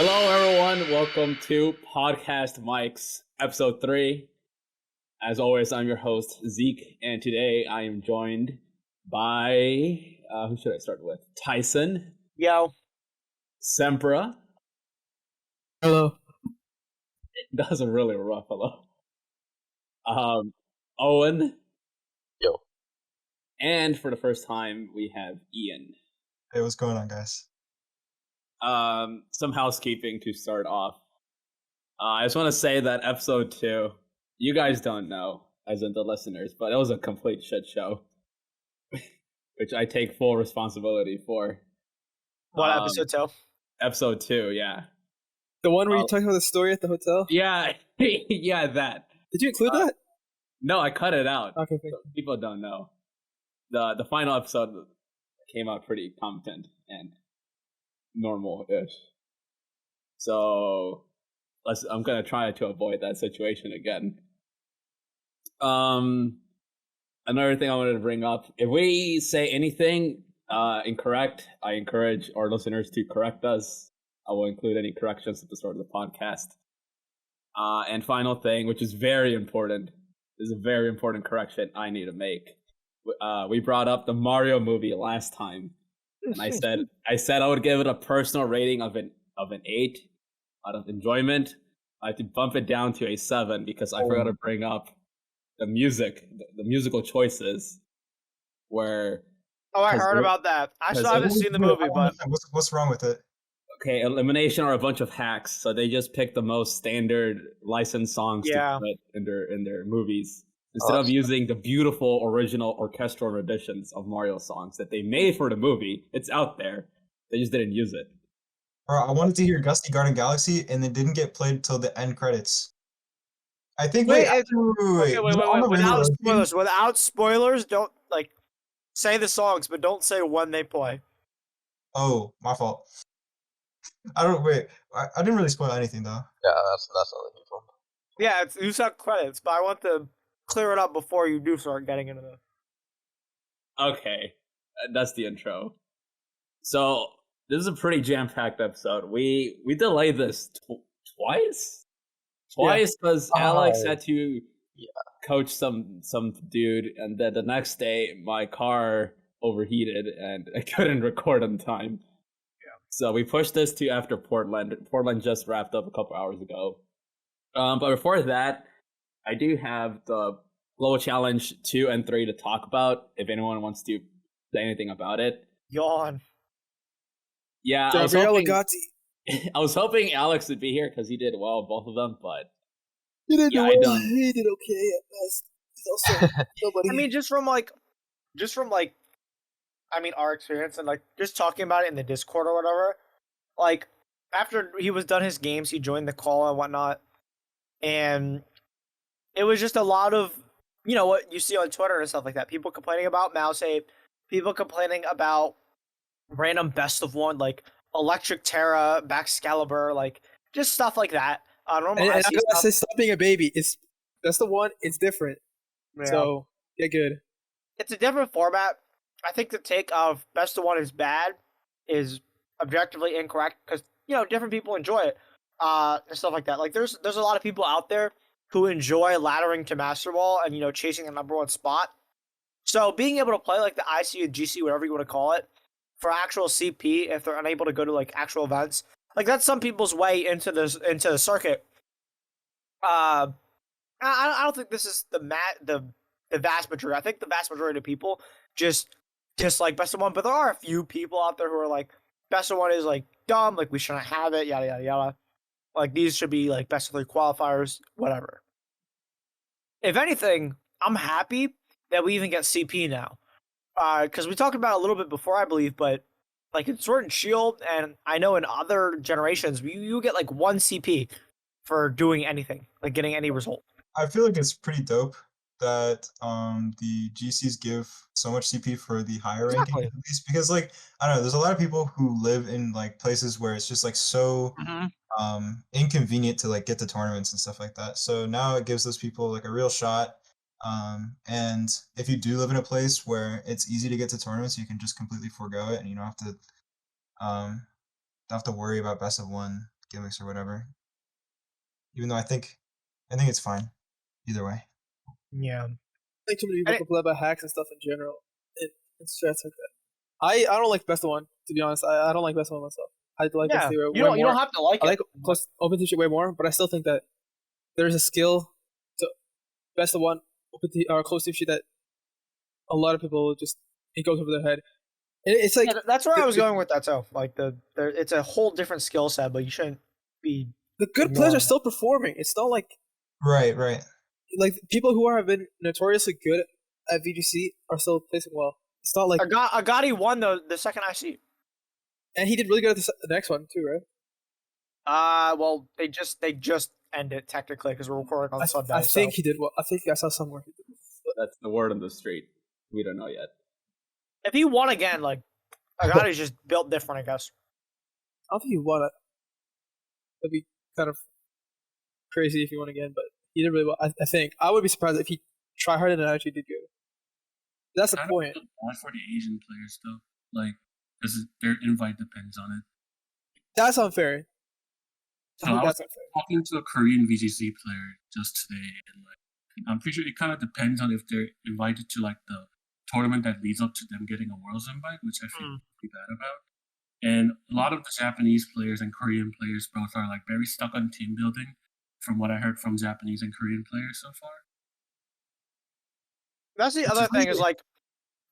Hello, everyone. Welcome to Podcast Mike's episode 3. As always, I'm your host, Zeke, and today I am joined by, who should I start with? Tyson. Yo. Sempra. Hello. That was a really rough hello. Owen. Yo. And for the first time, we have Ian. Hey, what's going on, guys? Some housekeeping to start off. I just want to say that episode 2, you guys don't know, as in the listeners, but it was a complete shit show, which I take full responsibility for. What episode 2? Episode 2, yeah. The one where you talked about the story at the hotel? Yeah, yeah, that. Did you include that? No, I cut it out. Okay, so people don't know. The final episode came out pretty competent and normal-ish. So I'm gonna try to avoid that situation again. Another thing I wanted to bring up: if we say anything incorrect, I encourage our listeners to correct us. I will include any corrections at the start of the podcast. And final thing, which is very important, this is a very important correction I need to make. We brought up the Mario movie last time, and I said I would give it a personal rating of an 8 out of enjoyment. I had to bump it down to a 7 because I forgot to bring up the musical choices. Where I heard about that. I still haven't seen the movie, but What's wrong with it? Okay, Elimination are a bunch of hacks, so they just pick the most standard licensed songs to put in their movies instead of using the beautiful original orchestral renditions of Mario songs that they made for the movie. It's out there. They just didn't use it. I wanted to hear Gusty Garden Galaxy, and it didn't get played till the end credits. I think. Wait. Without spoilers, don't say the songs, but don't say when they play. Oh, my fault. I didn't really spoil anything though. Yeah, that's not the huge one. Yeah, you said credits, but I want to clear it up before you do start getting into the. Okay, that's the intro. So this is a pretty jam-packed episode. We delayed this twice because Alex had to coach some dude, and then the next day my car overheated and I couldn't record on time. So we pushed this to after Portland. Portland just wrapped up a couple hours ago. But before that, I do have the Global Challenge 2 and 3 to talk about, if anyone wants to say anything about it. Yawn. Yeah, I was hoping Alex would be here because he did well both of them, but he did well. He did okay at best. He's also nobody. I mean, just from our experience and just talking about it in the Discord or whatever, after he was done his games, he joined the call and whatnot, and it was just a lot of, what you see on Twitter and stuff like that. People complaining about mouse ape, people complaining about random best of one, Electric Terra, Baxcalibur, just stuff like that. And I gotta say, stop being a baby. That's the one. It's different. Yeah. So get good. It's a different format. I think the take of best of one is bad is objectively incorrect because different people enjoy it and stuff like that. There's a lot of people out there who enjoy laddering to Master Ball and chasing the number 1 spot. So being able to play the IC or GC, whatever you want to call it, for actual CP if they're unable to go to actual events, that's some people's way into the circuit. I don't think this is the vast majority. I think the vast majority of people just like best of one, but there are a few people out there who are best of one is dumb, we shouldn't have it, yada yada yada. These should be best of 3 qualifiers, whatever. If anything, I'm happy that we even get CP now. Because we talked about it a little bit before, I believe, but in Sword and Shield, and I know in other generations, you get 1 CP for doing anything, getting any result. I feel it's pretty dope that the GCs give so much CP for the higher ranking, at least, because I don't know, there's a lot of people who live in places where it's just so inconvenient to get to tournaments and stuff like that. So now it gives those people a real shot. And if you do live in a place where it's easy to get to tournaments, you can just completely forego it, and you don't have to worry about best of one gimmicks or whatever. Even though I think it's fine either way. Yeah. I think too many people complain about hacks and stuff in general. It's strats like that. I don't like best of one, to be honest. I don't like best of one myself. I like Yeah. best of way You more. don't have to like I it. like close open team shit way more, but I still think that there's a skill to best of one open team or close team shit that a lot of people just it goes over their head. It's like that's where I was going with that too. Like it's a whole different skill set, but you shouldn't be. the good players are still performing. It's not like Right. like people who have been notoriously good at VGC are still placing well. It's not like Agati won the second IC. and he did really good at the next one too, right? Well, they just ended technically because we're recording on Sunday. I think he did well. I think I saw somewhere he did. That's the word on the street. We don't know yet. If he won again, like Agati's just built different, I guess. I don't think he won it. That'd be kind of crazy if he won again, but he did really well. I think I would be surprised if he tried hard and actually did good. That's the point. Bad for the Asian players though, like because their invite depends on it. That's unfair. So I was talking to a Korean VGC player just today, and like I'm pretty sure it kind of depends on if they're invited to like the tournament that leads up to them getting a Worlds invite, which I feel pretty bad about. And a lot of the Japanese players and Korean players both are like very stuck on team building, from what I heard from Japanese and Korean players so far. That's the other thing is like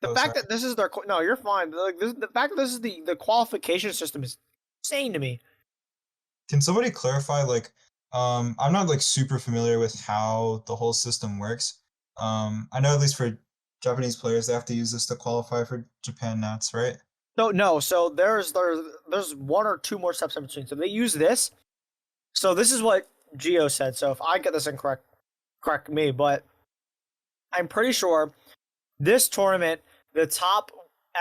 the fact that this is their no, you're fine. Like the fact that this is the qualification system is insane to me. Can somebody clarify? Like, I'm not like super familiar with how the whole system works. I know at least for Japanese players, they have to use this to qualify for Japan Nats, right? So there's one or two more steps in between. So they use this. So this is what Gio said. So if I get this incorrect, correct me. But I'm pretty sure this tournament, the top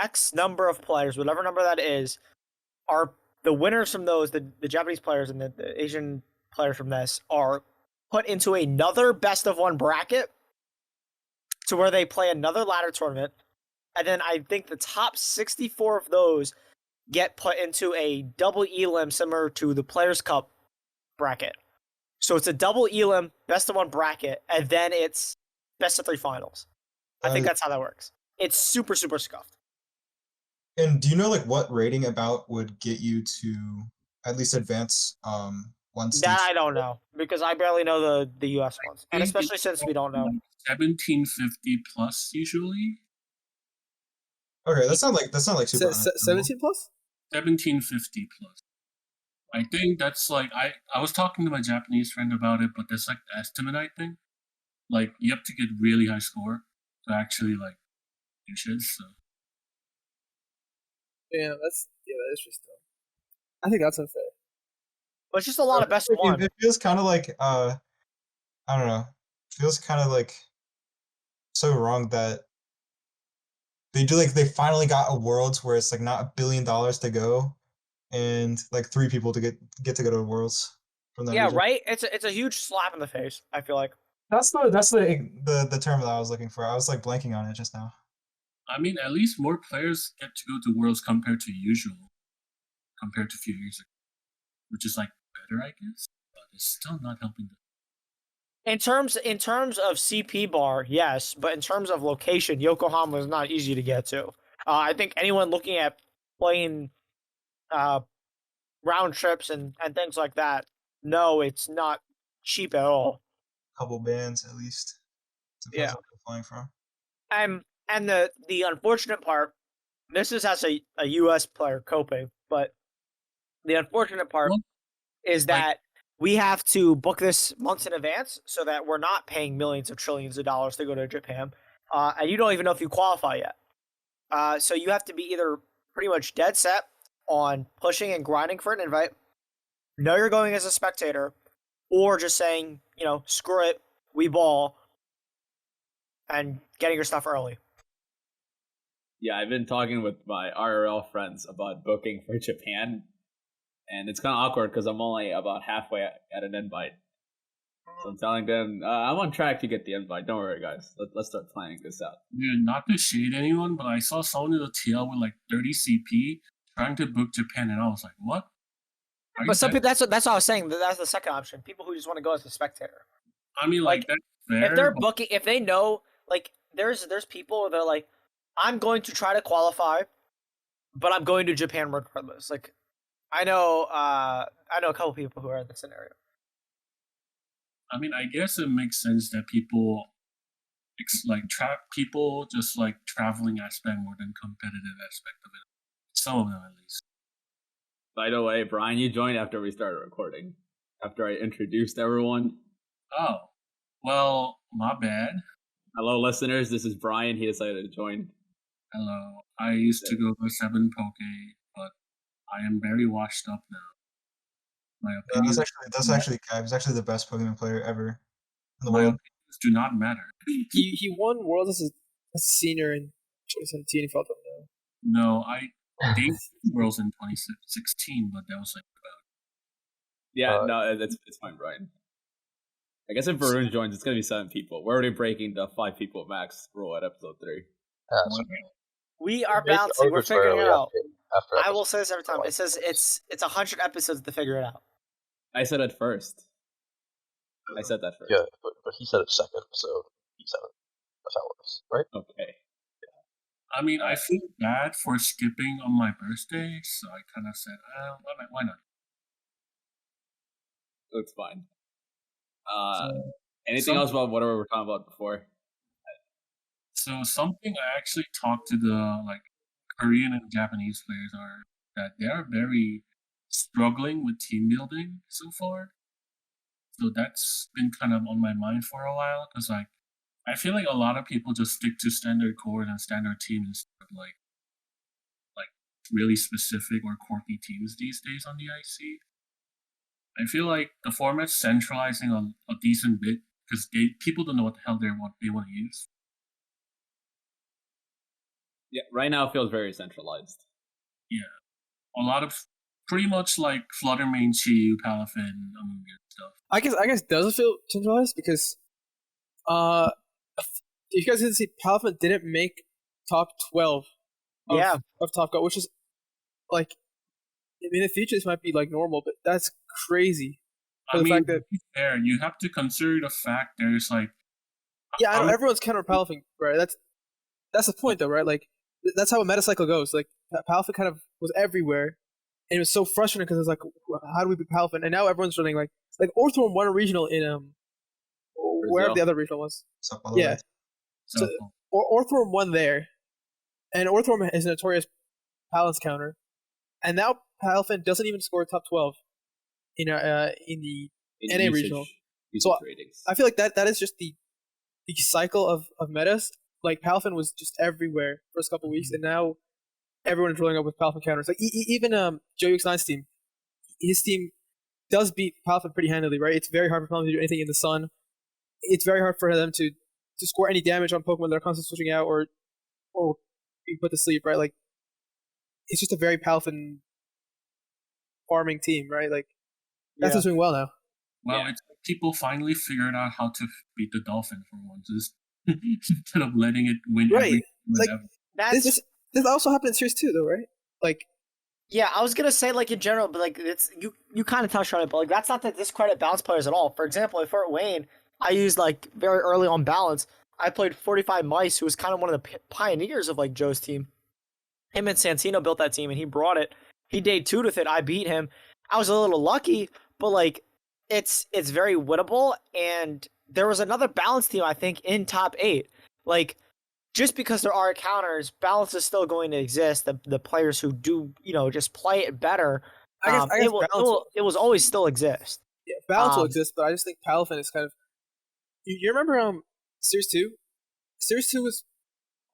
X number of players, whatever number that is, are the winners from those. The Japanese players and the Asian players from this are put into another best of one bracket to where they play another ladder tournament. And then I think the top 64 of those get put into a double elim similar to the Players' Cup bracket. So it's a double elim best of one bracket, and then it's best of three finals. I think that's how that works. It's super, super scuffed. And do you know like what rating about would get you to at least advance one stage? That I don't know because I barely know the US ones, and especially since we don't know. 1750 plus usually. Okay, that's not like super. 17 plus. 1750 plus. I think that's like I was talking to my Japanese friend about it, but that's like the estimate. I think like you have to get really high score to actually like do shit. So Yeah, that is just. I think that's unfair. But it's just a lot of best of one. It feels kind of like I don't know. It feels kind of like so wrong that they finally got a Worlds where it's like not $1 billion to go, and like 3 people to get to go to Worlds from that. Yeah, region. right. It's a huge slap in the face. I feel like That's the term that I was looking for. I was like blanking on it just now. I mean, at least more players get to go to Worlds compared to a few years ago, which is like better, I guess, but it's still not helping them. in terms of CP bar, yes, but in terms of location, Yokohama is not easy to get to. I think anyone looking at playing round trips and things like that, no, it's not cheap at all. Couple bands at least. Depends where they're flying from. And the unfortunate part, this is as a US player coping, but the unfortunate part is that we have to book this months in advance so that we're not paying millions of trillions of dollars to go to Japan. And you don't even know if you qualify yet. So you have to be either pretty much dead set on pushing and grinding for an invite, know you're going as a spectator, or just saying, screw it, we ball, and getting your stuff early. Yeah, I've been talking with my RRL friends about booking for Japan, and it's kind of awkward because I'm only about halfway at an invite. So I'm telling them, I'm on track to get the invite. Don't worry, guys. Let's start planning this out. Yeah, not to shade anyone, but I saw someone in the TL with like 30 CP trying to book Japan, and I was like, what? Are you But some that- people, that's what I was saying. That's the second option. People who just want to go as a spectator. I mean, like that's fair. If they're but- booking, if they know, like, there's people that are like, I'm going to try to qualify, but I'm going to Japan regardless. Like, I know a couple people who are in this scenario. I mean, I guess it makes sense that people people just like traveling aspect more than competitive aspect of it. Some of them, at least. By the way, Brian, you joined after we started recording. After I introduced everyone. Oh, well, my bad. Hello, listeners. This is Brian. He decided to join. Hello. I used to go for 7 Poke, but I am very washed up now. My opinions, That's actually Kai. He's actually the best Pokemon player ever in the my world. opinions do not matter. He won Worlds as a senior in 2017. He felt that now. No, I debuted Worlds in 2016, but that was like Yeah, no, it's fine, Brian. I guess if Varun joins, it's gonna be 7 people. We're already breaking the 5 people max rule at episode 3. We are Make it balancing. We're figuring it arbitrarily out. after I will episode say this every time. It says it's 100 episodes to figure it out. I said it first. I said that first. Yeah, but he said it second, so he said it. That's how it works, right? Okay. I mean, I feel bad for skipping on my birthday, so I kind of said, why not? It's fine. Anything else about whatever we're talking about before? So something I actually talked to the like Korean and Japanese players are that they are very struggling with team building so far. So that's been kind of on my mind for a while because like I feel like a lot of people just stick to standard cores and standard teams instead of like really specific or quirky teams these days on the IC. I feel like the format's centralizing a decent bit because people don't know what the hell they want to use. Yeah, right now it feels very centralized. Yeah, a lot of pretty much like Fluttermane, Chi, Palafin, Among Us stuff. I guess does it feel centralized because if you guys didn't see, Palafin didn't make top 12 of Top Gun, which is like in the future this might be like normal, but that's crazy. For the fact that to be fair, you have to consider the fact there's like I know everyone's counter Palafin, right? That's the point though, right? Like that's how a meta cycle goes. Like Palafin kind of was everywhere, and it was so frustrating because it's like, how do we beat Palafin? And now everyone's running like Orthworm won a regional in wherever the other regional was. Yeah. So Orthworm won there, and Orthworm is a notorious balance counter, and now Palafin doesn't even score top 12 in the NA regional. So ratings. I feel like that is just the cycle of metas. Like Palafin was just everywhere first couple weeks, and now everyone is rolling up with Palafin counters. Like even Joe X9's team, his team does beat Palafin pretty handily, right? It's very hard for Palafin to do anything in the sun. It's very hard for them to score any damage on Pokemon that are constantly switching out or being put to sleep, right? Like it's just a very Palafin farming team, right? Like that's what's doing well now. Well, it's like people finally figured out how to beat the Dolphin for once, instead of letting it win. Right, like that's this also happened in Series 2, though, right? Like, yeah, I was gonna say like in general, but like it's you kind of touched on it, but like that's not to discredit balance players at all. For example, at Fort Wayne, I used like very early on balance. I played 45 Mice, who was kind of one of the pioneers of like Joe's team. Him and Santino built that team, and he brought it. He day 2'd with it. I beat him. I was a little lucky, but like it's very winnable. And there was another balance team, I think, in top 8. Like just because there are counters, balance is still going to exist. The players who do just play it better, I guess it will always still exist. Yeah, balance will exist, but I just think Palafin is kind of. You remember Series 2? Series 2 was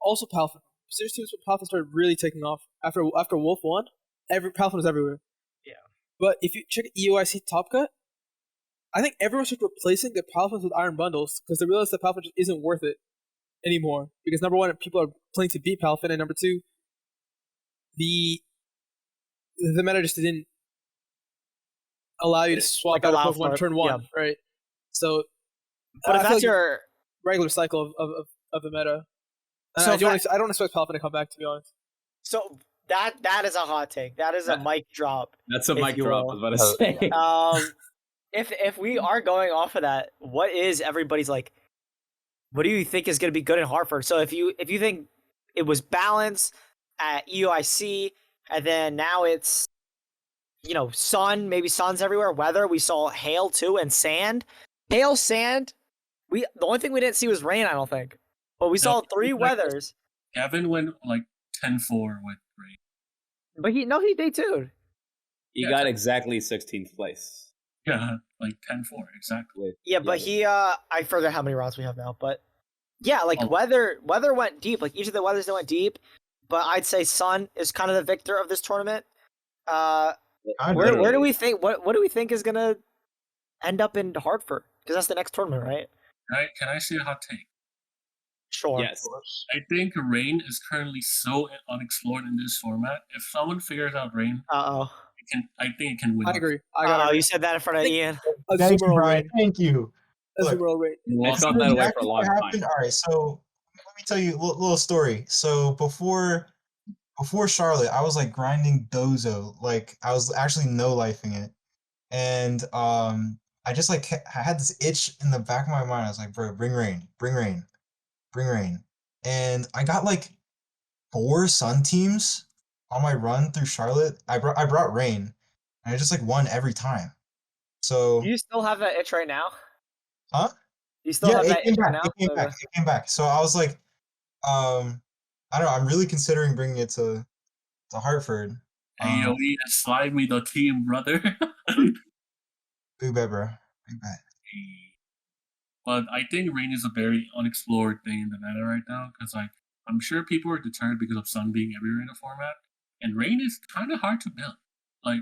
also Palafin. Series 2 is when Palafin started really taking off. After Wolf won, Palafin was everywhere. Yeah. But if you check EOIC Top Cut, I think everyone started replacing the Palafins with Iron Bundles because they realized that Palafin just isn't worth it anymore. Because number one, people are playing to beat Palafin, and number two, the meta just didn't allow you to swap out a Pokemon turn 1, right? So, but if that's your regular cycle of the meta, so I don't expect Palafin to come back, to be honest. So That is a hot take. That is a mic drop. That's a if mic you drop. I will. was about to say. If we are going off of that, what is everybody's like? What do you think is going to be good in Hartford? So if you think it was balance at EUIC, and then now it's sun, maybe sun's everywhere. Weather, we saw hail too, and sand. Hail, sand. The only thing we didn't see was rain. I don't think, but we saw 3 weathers. Gavin went like 10-4 with rain. But he day-two'd. He got exactly 16th place. Yeah, like 10-4 exactly. Yeah, but I forget how many rounds we have now, but yeah, like weather went deep. Like each of the weathers that went deep, but I'd say sun is kind of the victor of this tournament. Where do we think what do we think is gonna end up in Hartford? Because that's the next tournament, right? Right? Can I say a hot take? Sure. Yes. I think rain is currently so unexplored in this format. If someone figures out rain, I think it can win. I agree. You said that in front of Ian. Thank you, Brian. Thank you. Azumarill rain. I felt that way for a long time. All right, so let me tell you a little story. So before Charlotte, I was like grinding Dozo, like I was actually no-lifing it, and I just like I had this itch in the back of my mind. I was like, bro, bring rain, and I got like 4 Sun teams on my run through Charlotte. I brought rain, and I just like won every time. So Do you still have that itch right now? Huh? You still have that itch right now? It came back. So I was like, I don't know. I'm really considering bringing it to Hartford. Hey, yo, Ian, slide me the team, brother. Big bet, bro. Big bet. But I think rain is a very unexplored thing in the meta right now, because like I'm sure people are deterred because of sun being everywhere in the format, and rain is kind of hard to build. Like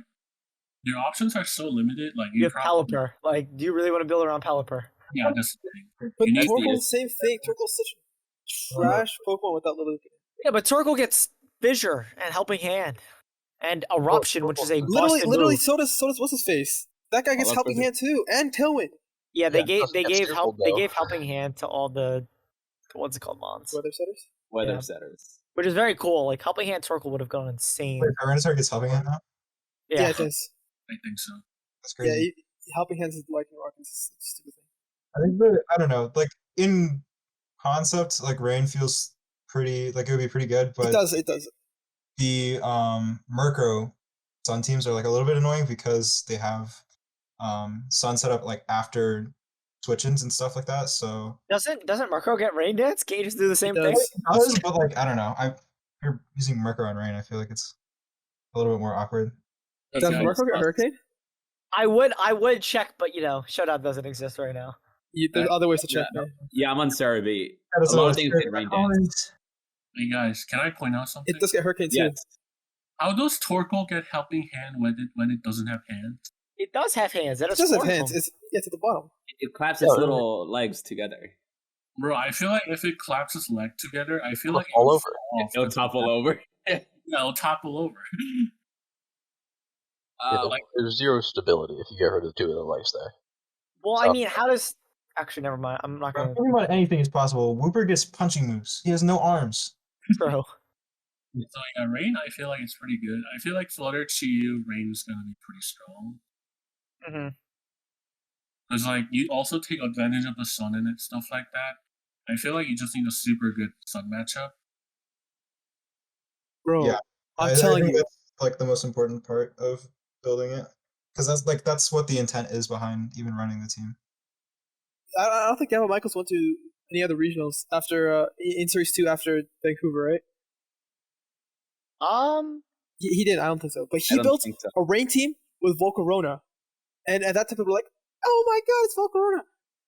your options are so limited. Like you have Pelipper. Like, do you really want to build around Pelipper? Yeah, that's the thing. But Torkoal's the same thing. Torkoal's such a trash Pokemon without little. Yeah, but Torkoal gets Fissure and Helping Hand and Eruption, which is a busted literally. move. So does what's his face? That guy gets Helping Hand too, and Tailwind. Yeah, they gave Helping Hand to all the what's it called, mons? Weather setters. Which is very cool. Like Helping Hand Torkoal would have gone insane. Wait, Tyranitar gets Helping Hand now? Yeah, it does. I think so. That's crazy. Yeah, Helping Hands is like Rock is a stupid thing. I think I don't know. Like in concept, like rain feels pretty. Like it would be pretty good, but it does. The Murkrow Sun teams are like a little bit annoying because they have Sun set up like after switch-ins and stuff like that. So doesn't Murkrow get Rain Dance? Can you just do the same thing? It does, but like I don't know. If you're using Murkrow on rain, I feel like it's a little bit more awkward. Does Murkrow get Hurricane? I would check, but Showdown doesn't exist right now. There's other ways to check. Yeah, I'm on Sarah B. A lot of things get Rain Dance. Hey guys, can I point out something? It does get Hurricane too. Yes. How does Torkoal get Helping Hand when it doesn't have hands? It does have hands. It does have hands. It's at the bottom. It claps its little legs together. Bro, I feel like if it claps its leg together, I feel like all over. It'll topple over. Yeah, it'll topple over. There's zero stability if you get rid of 2 of the legs there. Well, I mean, how does... Actually, never mind. I'm not going to... Talking about anything is possible. Wooper gets punching moves. He has no arms. True. So Rain, I feel like it's pretty good. I feel like Flutter, Chiyu, Rain is going to be pretty strong. Mm-hmm. Because like you also take advantage of the sun and stuff like that. I feel like you just need a super good sun matchup. Bro, Yeah, I'm telling you, that's like the most important part of building it, because that's what the intent is behind even running the team. I don't think Gavin Michaels went to any other regionals after in Series 2 after Vancouver, right? He didn't. I don't think so. But he built a rain team with Volcarona, and at that time people were like, "Oh my god, it's Volcarona!"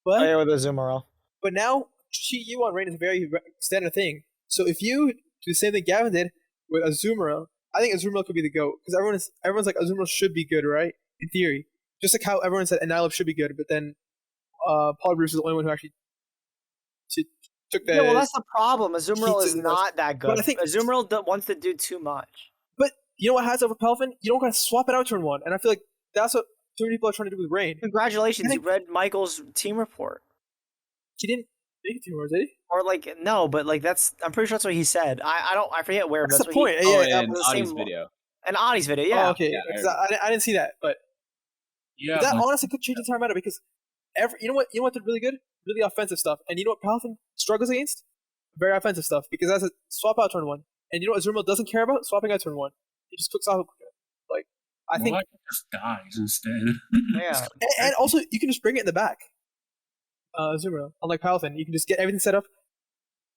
But with Azumarill. But now you on rain is a very standard thing. So if you do the same thing Gavin did with Azumarill, I think Azumarill could be the GOAT, because everyone's like Azumarill should be good, right? In theory, just like how everyone said Annihilape should be good, but then Paul Bruce is the only one who actually took that. Yeah, well, that's the problem. Azumarill is not that good. But I think Azumarill wants to do too much. But you know what has over Pelvin? You don't gotta swap it out turn 1, and I feel like that's what too many people are trying to do with Rain. Congratulations, you read Michael's team report. He didn't. He get 2 words, did he? Or like no, but like I'm pretty sure that's what he said. I forget where. That's but the what point. He, Oh, Yeah, in the Audie's same- video. An Audie's video, yeah. Oh, okay. Yeah, I 'Cause I didn't see that, but Yeah, that but honestly could change the entire matter because you know what they're really good, really offensive stuff, and you know what Palafin struggles against, very offensive stuff because that's a swap out turn 1, and you know what Azumarill doesn't care about, swapping out turn 1. He just clicks off. Like I think, Malak just dies instead. Yeah. and also you can just bring it in the back. Azumarill, unlike Palafin, you can just get everything set up.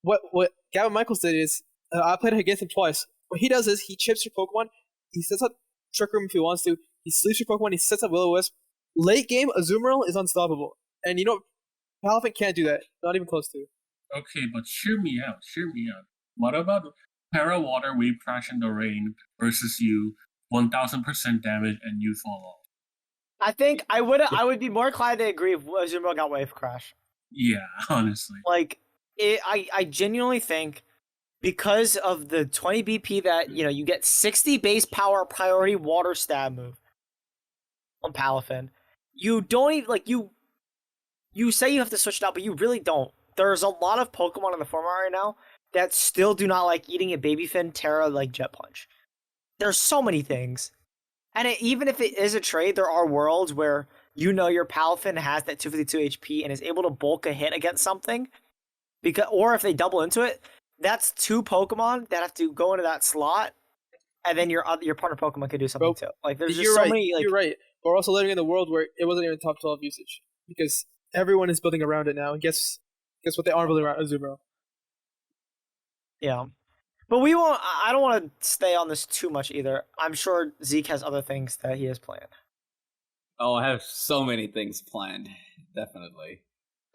What Gavin Michaels did is I played against him twice. What he does is he chips your Pokemon, he sets up Trick Room if he wants to, he sleeps your Pokemon, he sets up Will-O-Wisp. Late game, Azumarill is unstoppable. And you know, Palafin can't do that. Not even close to. Okay, but hear me out. What about Para Water Wave Crash in the Rain versus you, 1000% damage and you fall off? I think I would be more inclined to agree if Azumarill got Wave Crash. Yeah, honestly. Like I genuinely think because of the 20 BP that you get 60 base power priority water stab move on Palafin. You don't even you say you have to switch it out, but you really don't. There's a lot of Pokemon in the format right now that still do not like eating a baby fin Terra like Jet Punch. There's so many things. And even if it is a trade, there are worlds where your Palafin has that 252 HP and is able to bulk a hit against something. Or if they double into it, that's 2 Pokemon that have to go into that slot, and then your partner Pokemon can do something too. Like there's just so many. Like, you're right. We're also living in a world where it wasn't even top 12 usage because everyone is building around it now. And guess what? They aren't building around Azumarill. Yeah, but we won't. I don't want to stay on this too much either. I'm sure Zeke has other things that he has planned. Oh, I have so many things planned. Definitely.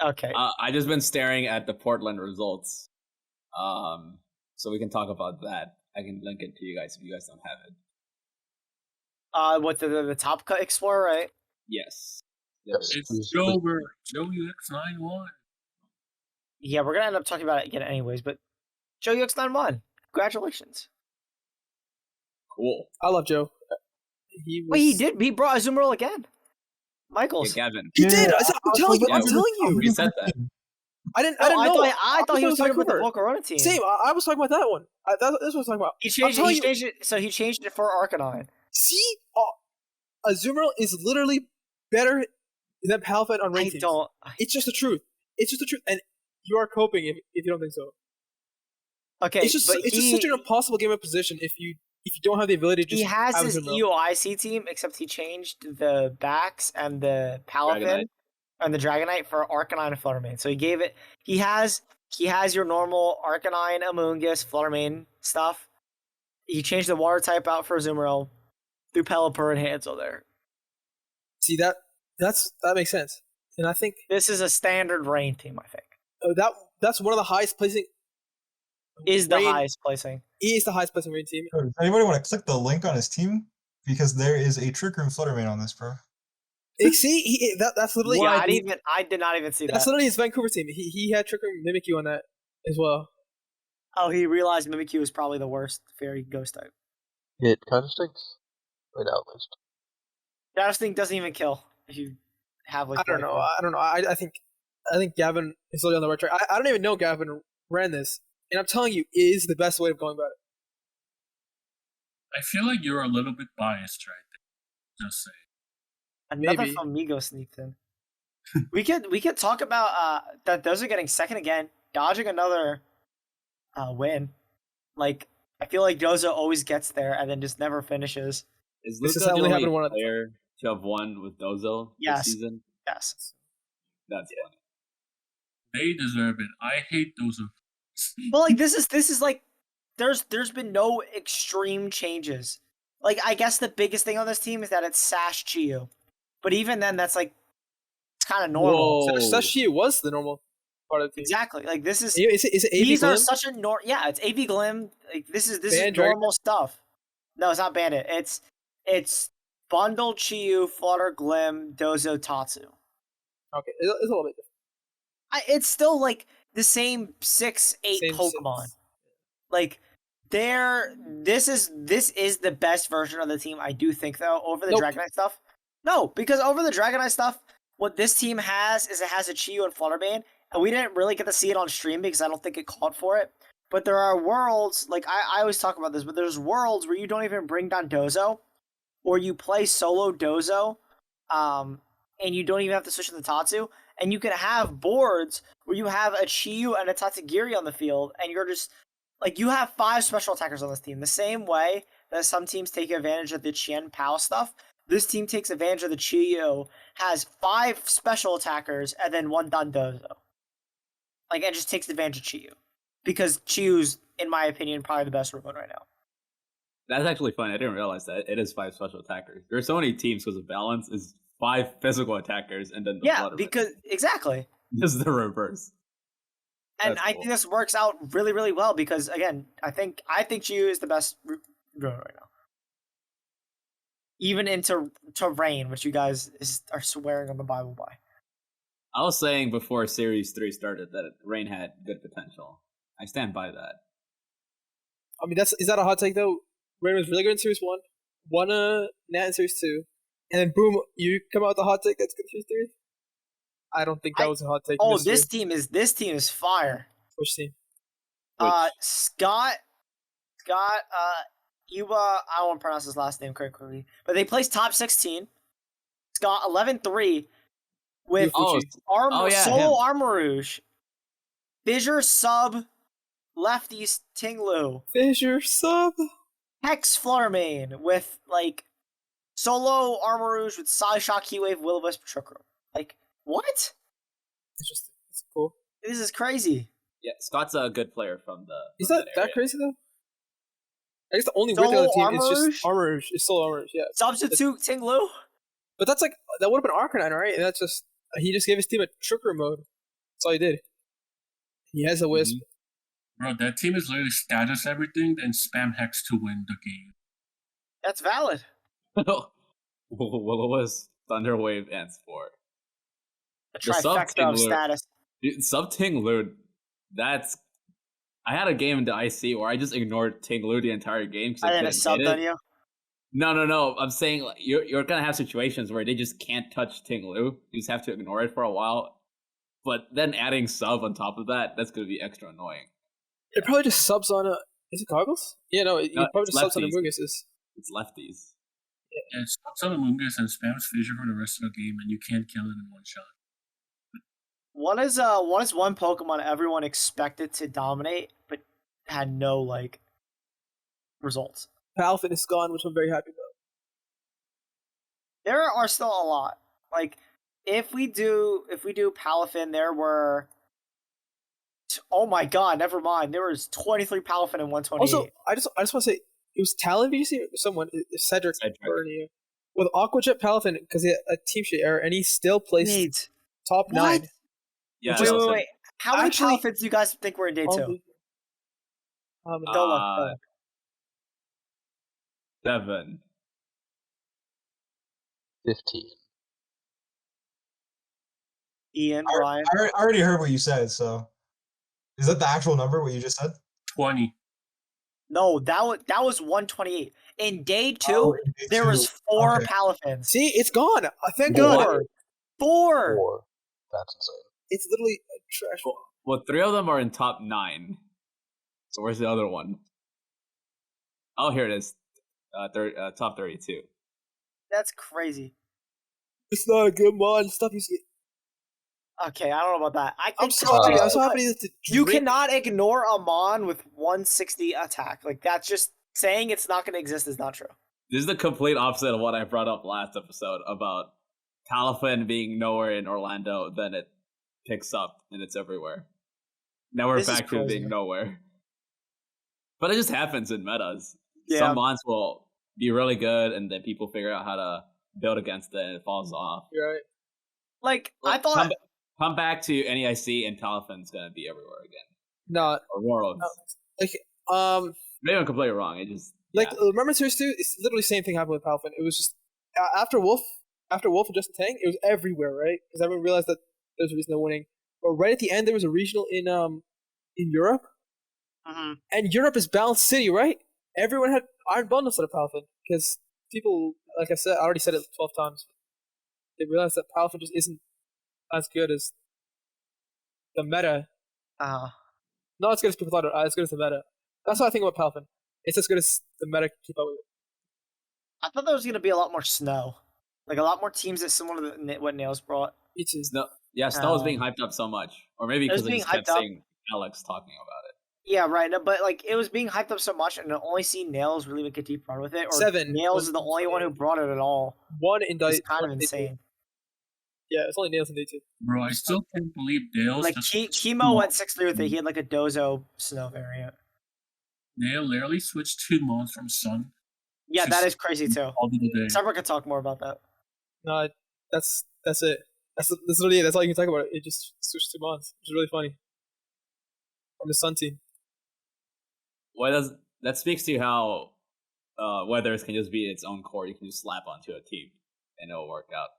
Okay. I just been staring at the Portland results. So we can talk about that. I can link it to you guys if you guys don't have it. What the Top Cut Explorer, right? Yes. Yes. It's Joker. Joey X91. Yeah, we're gonna end up talking about it again, anyways. But Joe UX91, congratulations. Cool. I love Joe. Wait, he did. He brought Azumarill again. Michaels. Yeah, Gavin. He did. I'm telling you. Yeah, I'm telling you. You said that. I didn't know. I thought he was talking about the Vancouver. Volcarona team. Same. I was talking about that one. That's what I was talking about. He changed it. So he changed it for Arcanine. See, Azumarill is literally better than Palafin on ranked teams. It's just the truth. And you are coping if you don't think so. Okay, it's just such an impossible game of position if you don't have the ability to just. He has have his Azumarill. EOIC team, except he changed the backs and the Palafin Dragonite. and the Dragonite for Arcanine and Fluttermane. So he gave it. He has your normal Arcanine, Amoonguss, Fluttermane stuff. He changed the water type out for Azumarill, threw Pelipper and Hansel there. See that makes sense, and I think This is a standard rain team. I think that's one of the highest placing. is the Rain- highest placing. He is the highest placing rain team. Does anybody want to click the link on his team? Because there is a Trick Room Fluttermane on this, bro. See, that's literally. Yeah, I did not even see That's that. literally his Vancouver team. He had Trick Room Mimikyu on that as well. Oh, he realized Mimikyu is probably the worst fairy ghost type. It kind of stinks. Right now, at least. That thing doesn't even kill if you have like. I don't know. I think Gavin is literally on the right track. I don't even know Gavin ran this, and I'm telling you, it is the best way of going about it. I feel like you're a little bit biased right there. Just saying. Another Maybe. Flamingo sneaked in. we could talk about that those are getting second again, dodging another win. Like I feel like Dozo always gets there and then just never finishes. Is This Luca has the only only happened one other player to have won with Dozo Yes. this season? Yes. That's funny. They deserve it. I hate those. But like this is like there's been no extreme changes. Like I guess the biggest thing on this team is that it's Sash Chiyu. But even then that's like it's kind of normal. Whoa. Sashi was the normal part of the team. Exactly. Like this is Is it AV these are Glim? such a yeah, it's AV Glim. Like this is Bandit? normal stuff. No, it's not Bandit. It's Bundle, Chiyu, Flutter, Glim, Dozo, Tatsu. Okay, it's a little bit different. It's still like the same 6-8 Same Pokemon. six. Like this is the best version of the team, I do think though, over the Nope. Dragonite stuff. No, because over the Dragonite stuff, what this team has is it has a Chiyu and Fluttermane, and we didn't really get to see it on stream because I don't think it called for it. But there are worlds, like I always talk about this, but there's worlds where you don't even bring down Dozo, or you play solo Dozo, and you don't even have to switch to the Tatsu, and you can have boards where you have a Chiyu and a Tatsugiri on the field, and you're just like you have 5 special attackers on this team. The same way that some teams take advantage of the Chien Pao stuff, this team takes advantage of the Chiyu, has 5 special attackers, and then 1 Dandozo. Like, it just takes advantage of Chiyu. Because Chiyu's, in my opinion, probably the best Ruin right now. That's actually funny. I didn't realize that. It is 5 special attackers. There are so many teams because of balance is 5 physical attackers and then the Yeah, because, exactly. This is the reverse. And That's I cool. think this works out really, really well because, again, I think Chiyu is the best Ruin right now. Even into Rain, which you guys are swearing on the Bible by. I was saying before Series 3 started that Rain had good potential. I stand by that. I mean, is that a hot take though? Rain was really good in Series 1, won a Nat in Series 2, and then boom, you come out with a hot take that's good in Series 3? I don't think that was a hot take. Oh, this team is fire. Which team? Scott, Iwa, I don't want to pronounce his last name correctly, but they placed top 16. Scott 11-3 with Oh, Solo him. Armor Rouge, Fissure Sub, Lefties Tinglu, Fissure Sub, Hex Fluttermane with like Solo Armor Rouge with Psy Shock Heatwave Will-O-Wisp Chukro. Like what? Interesting. That's cool. This is crazy. Yeah, Scott's a good player from the. Is from that area. crazy though? I guess the only weird thing on the team Armor is Rouge? just Armor Rouge. It's Solo Armor Rouge, yeah. Substitute Tinglu. But that's like that would have been Arcanine, right? And that's just he just gave his team a trickery mode. That's all he did. He has a Wisp. Bro, that team is literally status everything and spam Hex to win the game. That's valid. Will-O-Wisp, Thunderwave, and Spore. A The sub trifecta of Tinglu- status. Dude, Sub Tinglu, that's. I had a game in the IC where I just ignored Tinglu the entire game because I I didn't couldn't sub hit on it. you. No. I'm saying like, you're gonna have situations where they just can't touch Tinglu. You just have to ignore it for a while. But then adding sub on top of that, that's gonna be extra annoying. It probably just subs on is it Goggles? Yeah, no, it probably it's just subs on the lefties. Mungus. It's lefties. Yeah, it stops on the Mungus and spams Fissure for the rest of the game, and you can't kill it in one shot. What is one Pokemon everyone expected to dominate but had no like results? Palfin is gone, which I'm very happy about. There are still a lot. Like if we do Palafin, there were oh my god, never mind. There was 23 Palafin and 128. Also, I just want to say it was Talon VC or someone, Cedric. With Aqua Jet Palafin because he had a team sheet error and he still placed top 9. What? Yeah. Wait. How many Actually- Palafins do you guys think were in day 2? Don't look. 7. 15. Ian, Brian. I already heard what you said, so is that the actual number? What you just said? 20. No, that was 128. In day 2, Oh, in day there 2. was 4 Okay. Palafins. See, it's gone. Thank Good. God. 4. 4. That's insane. It's literally a trash. Well, 3 of them are in top 9. So where's the other one? Oh, here it is. Top 32. That's crazy. It's not a good mod. Stop using it. Okay, I don't know about that. I I'm think sorry. I'm I'm so happy to you drink- cannot ignore a Mon with 160 attack. Like that's just saying it's not going to exist is not true. This is the complete opposite of what I brought up last episode about Palafin being nowhere in Orlando, then it picks up and it's everywhere. Now we're This is back to it being crazy. nowhere. But it just happens in metas. Yeah. Some mons will be really good and then people figure out how to build against it and it falls off. You're right. Like I thought Come back to NEIC and Talafin's gonna be everywhere again. No, Or Worlds. like Maybe I'm completely wrong. It just like yeah. remember Series 2? It's literally the same thing happened with Palfin. It was just after Wolf and Justin Tang, it was everywhere, right? Because everyone realized that there was a reason they're winning. But right at the end, there was a regional in Europe, and Europe is Balanced City, right? Everyone had Iron Bundles of Palfin because people, like I said, I already said it 12 times. They realized that Palfin just isn't as good as the meta. Uh, Not as good as people thought. As good as the meta. That's what I think about Palfin. It's as good as the meta can keep up with it. I thought there was gonna be a lot more snow, like a lot more teams that similar to what Nails brought. It is. Snow, yeah, Snow was being hyped up so much, or maybe It was because I being just kept hyped up. seeing Alex talking about it. Yeah, right. No, but like it was being hyped up so much, and I only seen Nails really make a deep run with it. Or 7. Nails is the only one who brought it at all. One in It's day. kind of one day 2. insane. Yeah, it's only Nails in day 2. Bro, I still can't believe Dale's Like just Chemo went 6-3 with it. He had like a Dozo Snow variant. Dale literally switched 2 mons from Sun. Yeah, to that is crazy too. all the day. Summer could talk more about that. No, that's it. That's literally it. That's all you can talk about. It just switched 2 months, which is really funny. From the Sun team. Well, that speaks to how Weathers can just be its own core. You can just slap onto a team and it'll work out.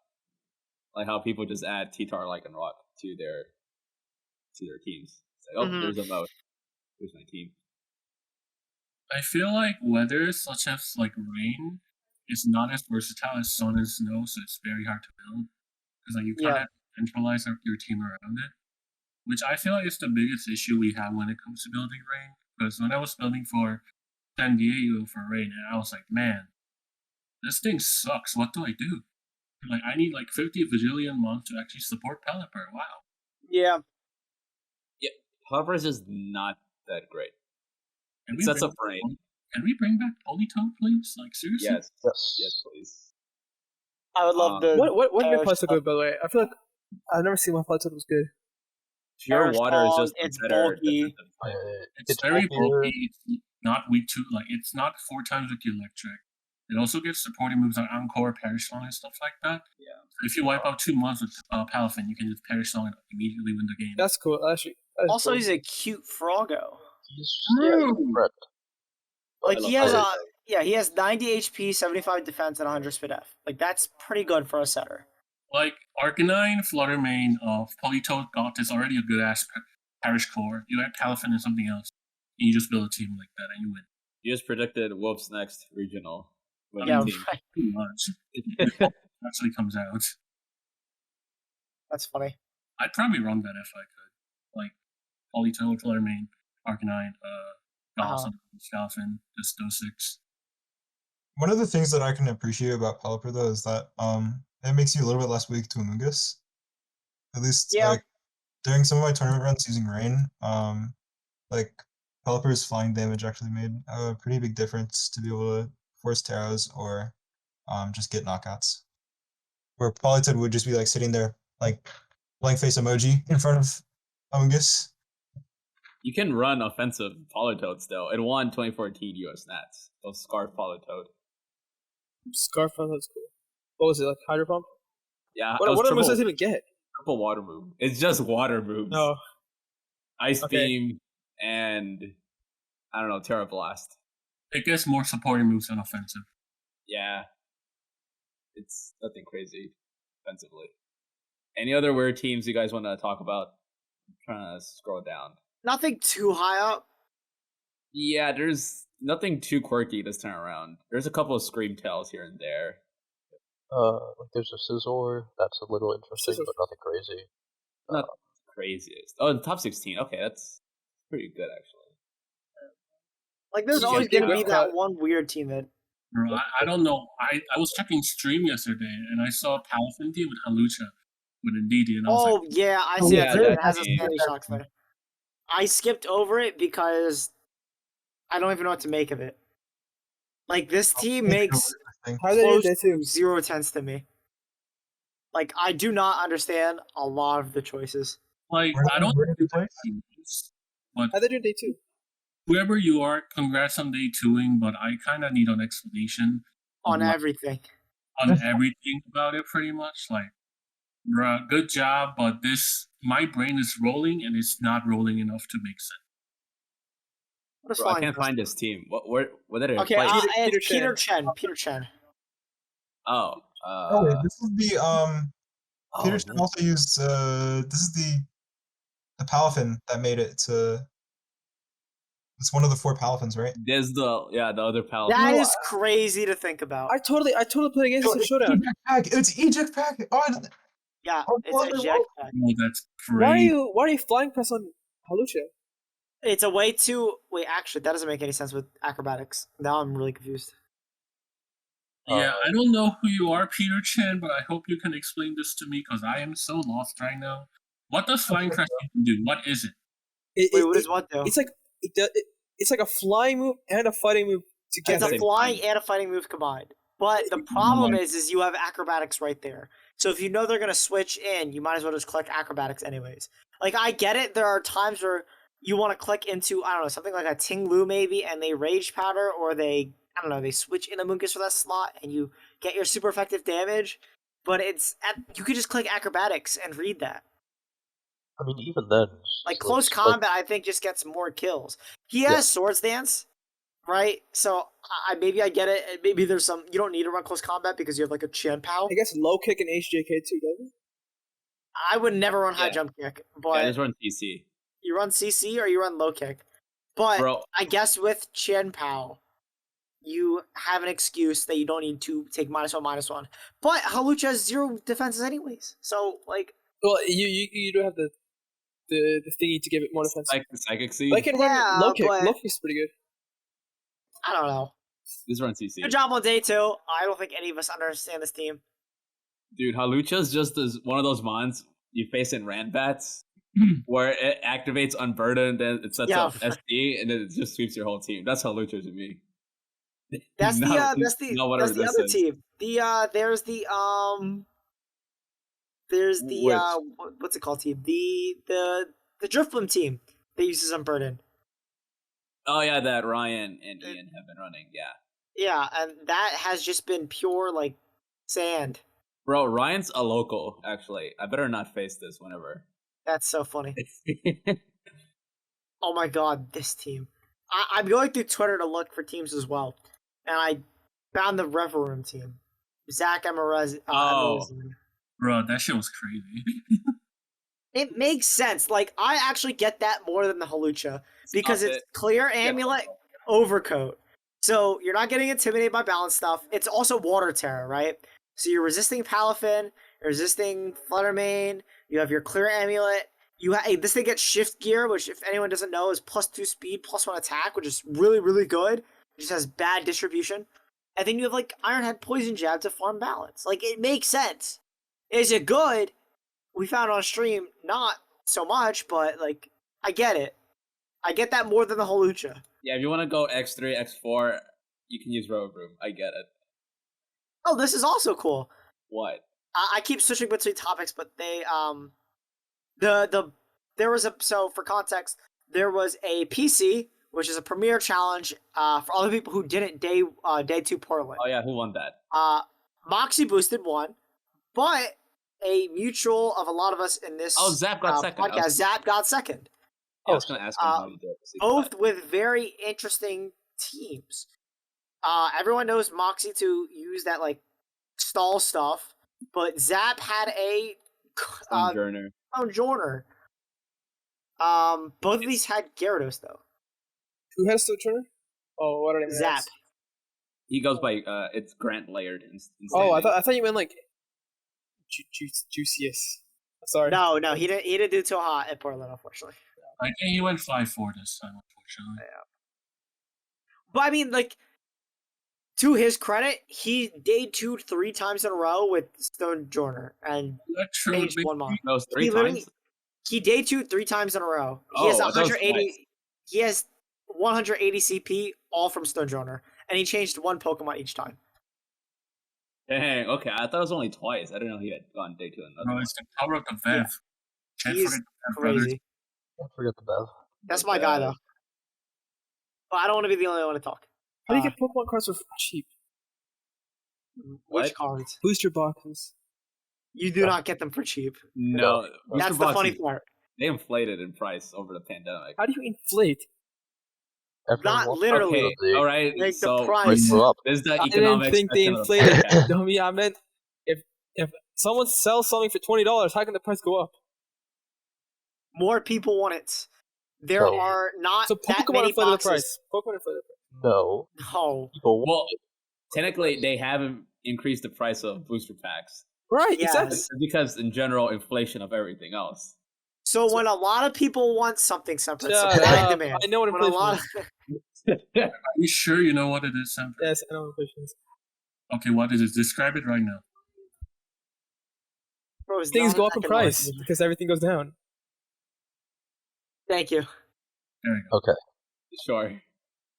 Like how people just add T-Tar, Like, and Rock to their teams. It's like, oh, there's a mode. Here's my team. I feel like weather such as like rain is not as versatile as sun and snow, so it's very hard to build. Because like you kind of centralize your team around it. Which I feel like is the biggest issue we have when it comes to building rain. Because when I was building for San Diego for rain, and I was like, man, this thing sucks. What do I do? Like I need like 50 Vigilian Mon to actually support Pelipper. Wow. Yeah. Yeah, However, is just not that great. Can It we sets bring up rain. Can we bring back Polytoad, please? Like seriously? Yes. Yes. Yes, please. I would love to. What made Polytoad stuff. good, by the way? I feel like I've never seen one Polytoad was good. Pure water is Aerosol, just a it's better bulky. defensive type. It's very bulky. It's not weak to like. It's not 4 times with the electric. It also gets supporting moves like Encore, Perish Song, and stuff like that. Yeah. So if you wipe out 2 months with Palafin, you can just Perish Song and immediately win the game. That's cool. Actually, Also, cool. he's a cute Froggo. He's a friend. Like I he has love he has 90 HP, 75 defense, and 100 speed F. Like that's pretty good for a setter. Like Arcanine, Fluttermane, Polytoad, Gaunt is already a good ass Parish core. You add Palafin and something else, and you just build a team like that, and you win. You just predicted Wolf's next regional winning Yeah, team. right. Pretty much. It actually comes out. That's funny. I'd probably run that if I could. Like Polytoad, Fluttermane, Arcanine, Gaunt, Palafin, just those 6. One of the things that I can appreciate about Pelipper though is that it makes you a little bit less weak to Amoonguss. At least like during some of my tournament runs using Rain, like Pelipper's flying damage actually made a pretty big difference to be able to force Terras or just get knockouts. Where Polytoad would just be like sitting there like blank face emoji in front of Amoonguss. You can run offensive Polytoad still. It won 2014 US Nats. So Scarf Polytoad. Scarf was cool. What was it, like Hydro Pump? Yeah. What moves does it even get? Triple water move. It's just water moves. No. Ice Beam and I don't know, Terra Blast. It gets more supporting moves than offensive. Yeah. It's nothing crazy offensively. Any other weird teams you guys want to talk about? I'm trying to scroll down. Nothing too high up. Yeah, there's nothing too quirky this time around. There's a couple of Scream Tails here and there. Like there's a Scizor that's a little interesting, but nothing crazy. Not the craziest. Oh, the top 16. Okay, that's pretty good actually. Like there's Yeah, always Big gonna be Whip that Cut. one weird team that. Bro, I don't know. I was checking stream yesterday and I saw Palafin team with Halucha with Ndidi and I was Oh like, yeah, I Oh, see yeah, that. It that has a team. Sandy Shocks there. I skipped over it because I don't even know what to make of it. Like this team makes How did close they do to 0 tenths to me. Like I do not understand a lot of the choices like Where I don't did you play? but How they do day 2? whoever you are, congrats on day 2ing, but I kind of need an explanation on of everything. on everything about it pretty much. Like, bruh, good job, but my brain is rolling and it's not rolling enough to make sense. What is Bro, I flying can't first? find this team. What did it Okay, play? it's Peter Chen. Peter Chen. Oh, Oh wait, this is the Peter oh, Chen also used this is the Palafin that made it to. It's one of the 4 Palafins, right? there's the other pal. That is crazy to think about. I totally played against this in Showdown. Eject pack. It's eject pack. Oh, Yeah, Oh, it's what? a jetpack. Oh, that's Why great. are you flying press on Halucha? It's a way to wait. Actually, that doesn't make any sense with acrobatics. Now I'm really confused. Yeah, I don't know who you are, Peter Chan, but I hope you can explain this to me because I am so lost right now. What does flying crash even do? What is it? Wait, what does what do? It's like it's like a flying move and a fighting move It's together. a flying and a fighting move combined. But the problem is you have acrobatics right there. So if you know they're gonna switch in, you might as well just click acrobatics anyways. Like I get it. There are times where you want to click into I don't know something like a Ting Lu maybe, and they rage powder or they I don't know they switch in Amoongus for that slot, and you get your super effective damage. But you could just click acrobatics and read that. I mean, even then, Like close combat, I think just gets more kills. He has Swords Dance, right? So maybe I get it. Maybe there's some you don't need to run close combat because you have like a Qian Pao. I guess low kick and HJK too, doesn't it? I would never run high jump kick, but Yeah, just run TC. you run CC or you run low kick. But Bro. I guess with Qian Pao, you have an excuse that you don't need to take -1/-1. But Halucha has 0 defenses anyways, so like. Well, you do have the thingy to give it more defense. Psychic Seed. I can run low kick. but- Low kick's pretty good. I don't know. Just run CC. Good job on day 2. I don't think any of us understand this team. Dude, Halucha's just one of those mons you face in Ranbats where it activates Unburden, then it sets up SD, and then it just sweeps your whole team. That's Halucha to me. That's Not the whatever other this is. team. There's the Which? what's it called team? The Driftbloom team that uses Unburden. Oh yeah, that Ryan and Ian have been running. Yeah. Yeah, and that has just been pure like sand. Bro, Ryan's a local, actually. I better not face this whenever. That's so funny. Oh my god, this team. I'm going through Twitter to look for teams as well. And I found the Revel Room team. Zach Emerez. Bro, that shit was crazy. It makes sense. Like, I actually get that more than the Halucha. Because it's clear amulet, overcoat. So you're not getting intimidated by balance stuff. It's also water terror, right? So you're resisting Palafin, you're resisting Fluttermane, you have your clear amulet. This thing gets shift gear, which if anyone doesn't know is +2 speed, +1 attack, which is really, really good. It just has bad distribution. And then you have like Ironhead Poison Jab to farm balance. Like, it makes sense. Is it good? We found on stream, not so much, but like, I get it. I get that more than the Halucha. Yeah, if you want to go X3, X4, you can use Road Room. I get it. Oh, this is also cool. What? I keep switching between topics, but they there was for context, there was a PC, which is a premier challenge for all the people who didn't day 2 Portland. Oh yeah, who won that? Moxie Boosted won, but a mutual of a lot of us in this Zap got second. podcast, Zap got second. I was going to ask him how he did. Both with very interesting teams. Everyone knows Moxie to use that like stall stuff, but Zap had a Sojourner. Both of these had Gyarados though. Who has Sojourner? Oh, what are they? Zap. He goes by it's Grant Laird. Oh, I thought you meant like Juicius. Sorry. No, he didn't do too hot at Portland, unfortunately. I think he went 5-4 this time, unfortunately. Yeah. But I mean, like, to his credit, he day 2 3 times in a row with Sojourner and changed one month. Those 3 times? He day 2 3 times in a row. He has 180. He has 180 CP, all from Sojourner, and he changed one Pokemon each time. Dang, okay. I thought it was only twice. I didn't know he had gone day 2 another. No, it's the power of the Vev. Yeah. He's crazy. Don't forget the Bev. That's my guy, though. But I don't want to be the only one to talk. How do you get Pokemon cards for cheap? Which cards? Booster boxes. You do not get them for cheap. No. That's the funny part. They inflated in price over the pandemic. How do you inflate? Not literally. Okay, all right. Like so the price. This is the I economics. didn't think they inflated. Dummy, I meant if someone sells something for $20, how can the price go up? More people want it. There are not that many inflated boxes. the price. Pokemon inflated the price. No. No. People Well, technically, they haven't increased the price of booster packs. Right, Yes. exactly. It's because in general, inflation of everything else. So when a lot of people want something, something, Shut supply and up. demand. I know what When a inflation lot is. of, Are you sure you know what it is, Sam? Yes, I know what inflation is. Okay, what is it? Describe it right now. Bro, it's Things not go up in economic. price because everything goes down. Thank you. There you go. Okay. Sure.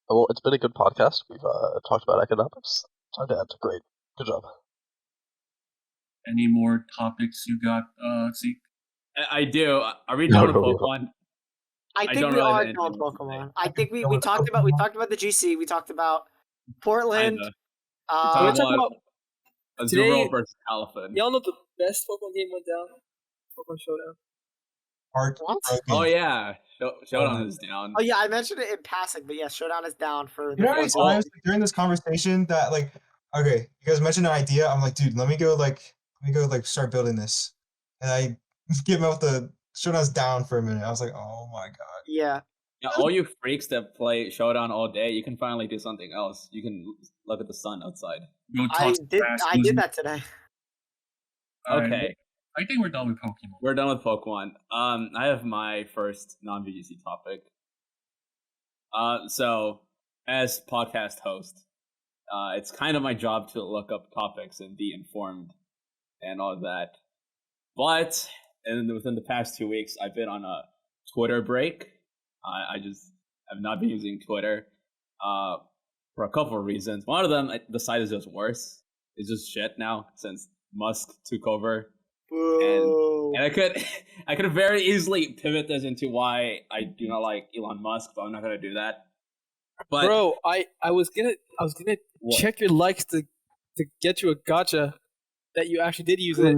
Well, it's been a good podcast. We've talked about economics. Time to end. Great. Good job. Any more topics you got, Zeke? I do. Are we No, done with no, no. Pokemon? I I think don't we really are have done with anything to say. Pokemon. I think we Done with talked about the GC. We talked about Portland. Kinda. Can we Uh, talk talk about today? Azumarill versus Elephant. Y'all know the best Pokemon game went down? Pokemon Showdown. what? Oh yeah, Showdown is down. Oh yeah, I mentioned it in passing, but yeah, Showdown is down for You the know how many fourth Well- times during this conversation that like, okay, you guys mentioned an idea. I'm like, dude, let me go start building this, and I get out the Showdown's down for a minute. I was like, oh my god. Yeah. Yeah, all you freaks that play Showdown all day, you can finally do something else. You can look at the sun outside. Go I talk did fast, I did Susie. that today. Alright, Okay, I think we're done with Pokemon. we're done with Pokemon. I have my first non-VGC topic. So as podcast host, it's kind of my job to look up topics and be informed and all that. But within the past 2 weeks, I've been on a Twitter break. I just have not been using Twitter for a couple of reasons. One of them, the site is just worse. It's just shit now since Musk took over. Boo. And I could very easily pivot this into why I do not like Elon Musk, but I'm not gonna do that. But Bro, I was gonna What? check your likes to get you a gotcha that you actually did use it,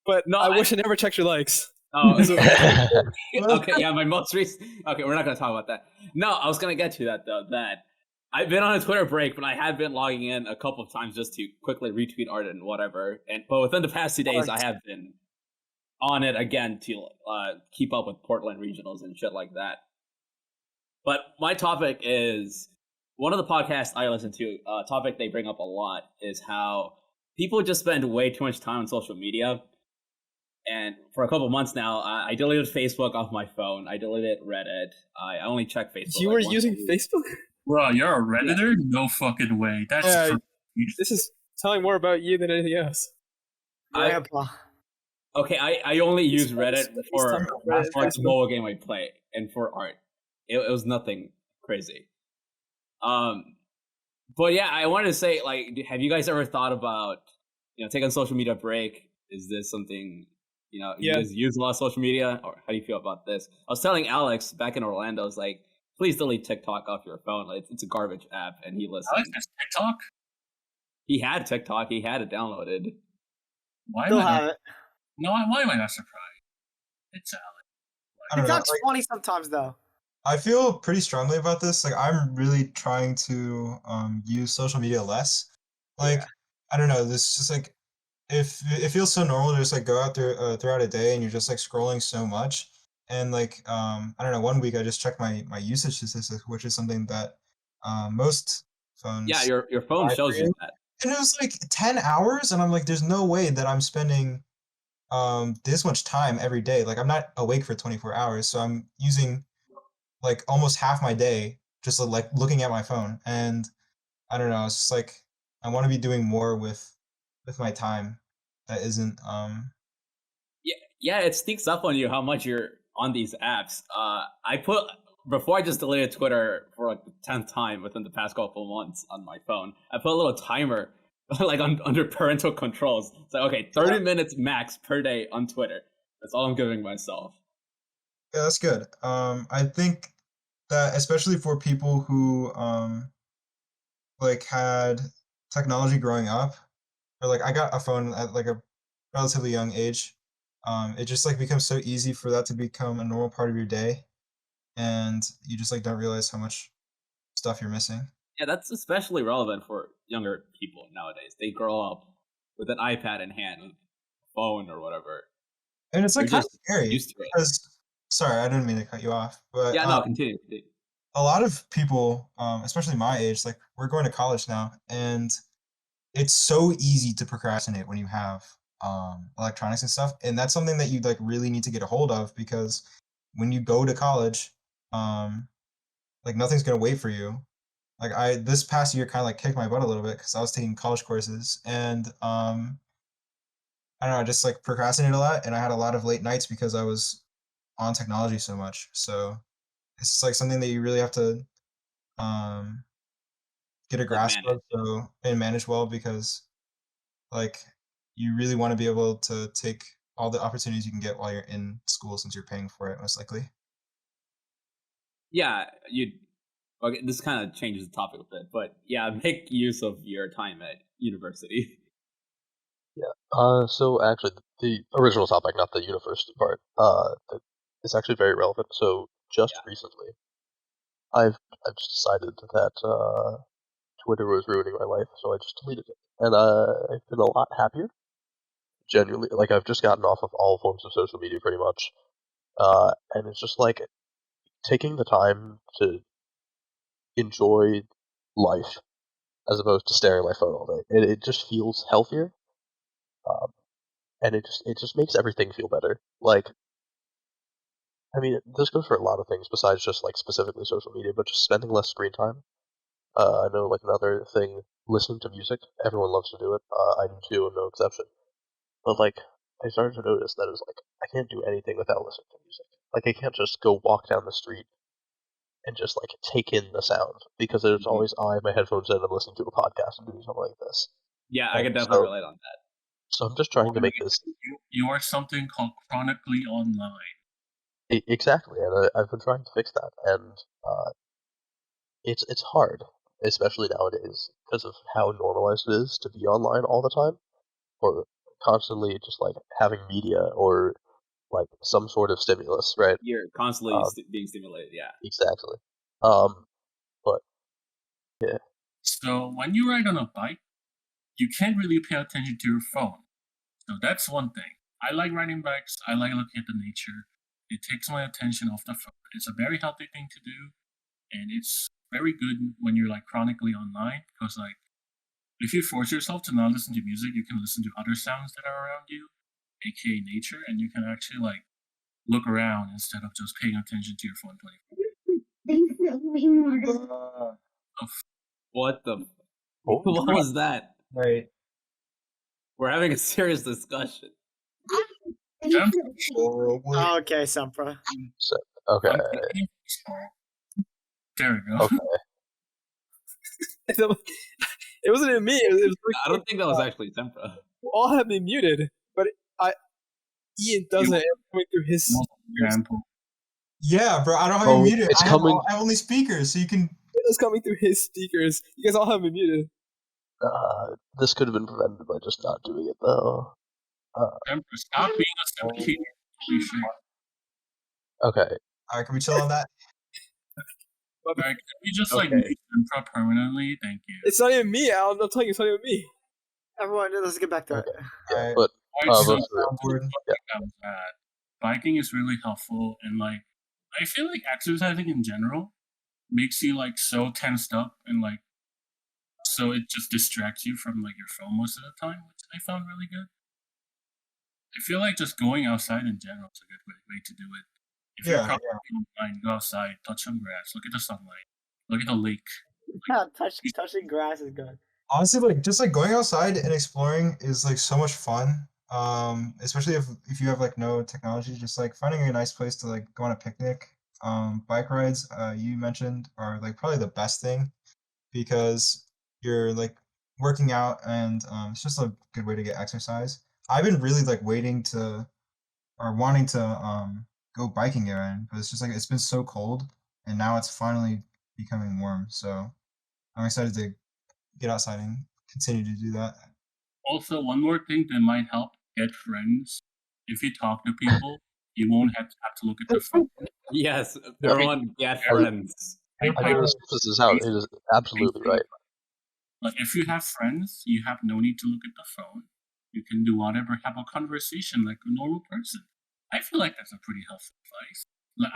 but No, I I- wish I never checked your likes. Oh, Well, okay, yeah, my most recent. Okay, we're not gonna talk about that. No, I was gonna get to that though. That I've been on a Twitter break, but I have been logging in a couple of times just to quickly retweet art and whatever. But within the past 2 days, I have been on it again to keep up with Portland regionals and shit like that. But my topic is one of the podcasts I listen to. A topic they bring up a lot is how people just spend way too much time on social media. And for a couple months now, I deleted Facebook off my phone. I deleted Reddit. I only check Facebook. You like, were once a using week. Facebook? Bro, you're a Redditor? No fucking way. That's Yeah, crazy. This is telling more about you than anything else. Grandpa. Okay, I only use Reddit Please for tell me Reddit, like the Facebook. mobile game I play and for art. It was nothing crazy. But yeah, I wanted to say, like, have you guys ever thought about, taking a social media break? Is this something, you Yeah. guys use a lot of social media, or how do you feel about this? I was telling Alex back in Orlando, I was like, please delete TikTok off your phone. Like, it's a garbage app, and he listened. Alex has TikTok? He had TikTok. He had it downloaded. Why am Still I have not, it. no, why am I not surprised? It's Alex. I don't know. TikTok's Like, funny sometimes though. I feel pretty strongly about this. Like, I'm really trying to use social media less. Like, I don't know. This is just like, if it feels so normal to just like go out there throughout a day and you're just like scrolling so much. And like, I don't know. One week I just checked my usage statistics, which is something that most phones. Yeah, your phone Why shows for you you? that. And it was like 10 hours, and I'm like, there's no way that I'm spending this much time every day. Like, I'm not awake for 24 hours, so I'm using like almost half my day just like looking at my phone. And I don't know, it's just like I want to be doing more with my time that isn't Yeah, it sneaks up on you how much you're on these apps. Before I just deleted Twitter for like the 10th time within the past couple of months on my phone, I put a little timer like under parental controls. It's like, okay, 30 minutes max per day on Twitter. That's all I'm giving myself. yeah, that's good. I think that especially for people who like had technology growing up, or like I got a phone at like a relatively young age. It just like becomes so easy for that to become a normal part of your day, and you just like don't realize how much stuff you're missing. Yeah, that's especially relevant for younger people nowadays. They grow up with an iPad in hand, with a phone or whatever. And it's like They're kind of just scary used to it. because sorry, I didn't mean to cut you off, but Yeah, no, continue. a lot of people, especially my age, like we're going to college now, and it's so easy to procrastinate when you have electronics and stuff, and that's something that you like really need to get a hold of, because when you go to college, like nothing's gonna wait for you. Like this past year kind of like kicked my butt a little bit because I was taking college courses, and I don't know, I just like procrastinated a lot, and I had a lot of late nights because I was on technology so much. So it's just like something that you really have to um get a grasp of, so and manage well, because like you really want to be able to take all the opportunities you can get while you're in school, since you're paying for it most likely. Yeah, okay, this kind of changes the topic a bit, but yeah, make use of your time at university. So actually, the original topic, not the university part, is actually very relevant. So just recently, I've just decided that Twitter was ruining my life, so I just deleted it, and I've been a lot happier. Genuinely, like I've just gotten off of all forms of social media pretty much, and it's just like taking the time to enjoy life as opposed to staring at my phone all day. It just feels healthier, um, and it just makes everything feel better. Like, I mean, this goes for a lot of things besides just like specifically social media, but just spending less screen time. I know, like another thing, listening to music. Everyone loves to do it. I do too, I'm no exception. But like, I started to notice that it's like I can't do anything without listening to music. Like, I can't just go walk down the street and just like take in the sound, because there's always I have my headphones in and I'm listening to a podcast and doing something like this. Yeah, I can definitely relate on that. So I'm just trying to make this You are something called chronically online. exactly, and I've been trying to fix that, and it's hard, especially nowadays because of how normalized it is to be online all the time, or constantly just like having media or like some sort of stimulus, right? You're constantly being stimulated. Yeah, Exactly. But yeah, So when you ride on a bike, you can't really pay attention to your phone. So that's one thing. I like riding bikes. I like looking at the nature. It takes my attention off the phone. It's a very healthy thing to do, and it's very good when you're like chronically online, because like if you force yourself to not listen to music, you can listen to other sounds that are around you, aka nature, and you can actually like look around instead of just paying attention to your phone 24. what the? oh, What was that? Right. We're having a serious discussion. Okay, Sempra. so, okay, There we go. okay. It wasn't even me. It was I don't think that was actually Tempra. all have me muted, but Ian doesn't. It's coming through his. Example. Yeah, bro, I don't have Oh, you muted. it's I have, coming- I have only speakers, so you can. It's coming through his speakers. You guys all have me muted. This could have been prevented by just not doing it though. Stop being a sympathy. Holy shit. Okay, Alright, can we chill on that? Alright, can we just like Okay. mute Impra permanently? Thank you. It's not even me, Al. I'm telling you, it's not even me. Everyone, let's get back to it. yeah, Alright. but Alright, so but for real, On board. that was bad. Biking is really helpful, and like I feel like exercising in general makes you like so tensed up, and like so it just distracts you from like your phone most of the time, which I found really good. I feel like just going outside in general is a good way to do it. If you're Yeah, probably online, go outside, touch some grass, look at the sunlight, look at the lake. Yeah, touching grass is good. Honestly, like just like going outside and exploring is like so much fun. Especially if you have like no technology, just like finding a nice place to like go on a picnic. Bike rides, you mentioned, are like probably the best thing, because you're like working out, and it's just a good way to get exercise. I've been really like waiting to or wanting to go biking again, but it's just like it's been so cold, and now it's finally becoming warm. So I'm excited to get outside and continue to do that. Also, one more thing that might help: get friends. If you talk to people, you won't have to look at the phone. Yes, Yeah. everyone get friends. I think this is how it is absolutely right. Like if you have friends, you have no need to look at the phone. You can do whatever, have a conversation like a normal person. I feel like that's a pretty helpful advice. Like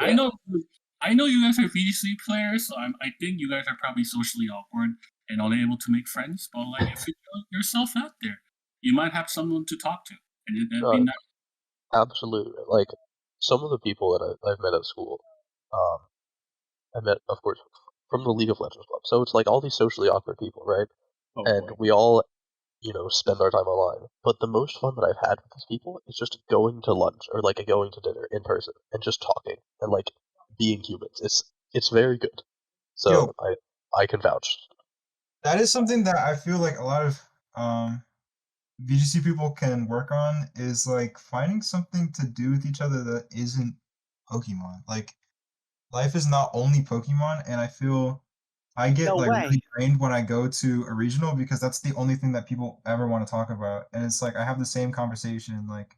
I know you guys are VC players, so I think you guys are probably socially awkward and unable to make friends. But like if you put yourself out there, you might have someone to talk to, It'd be No, nice. absolutely. Like some of the people that I've met at school, um, I met, of course, from the League of Legends club. So it's like all these socially awkward people, right? Oh And boy. we all, spend our time online. But the most fun that I've had with these people is just going to lunch or like going to dinner in person and just talking and like being humans. It's very good. Yo, So I can vouch. that is something that I feel like a lot of VGC people can work on is like finding something to do with each other that isn't Pokemon. Like life is not only Pokemon, and I feel I get No like way. really drained when I go to a regional because that's the only thing that people ever want to talk about, and it's like I have the same conversation like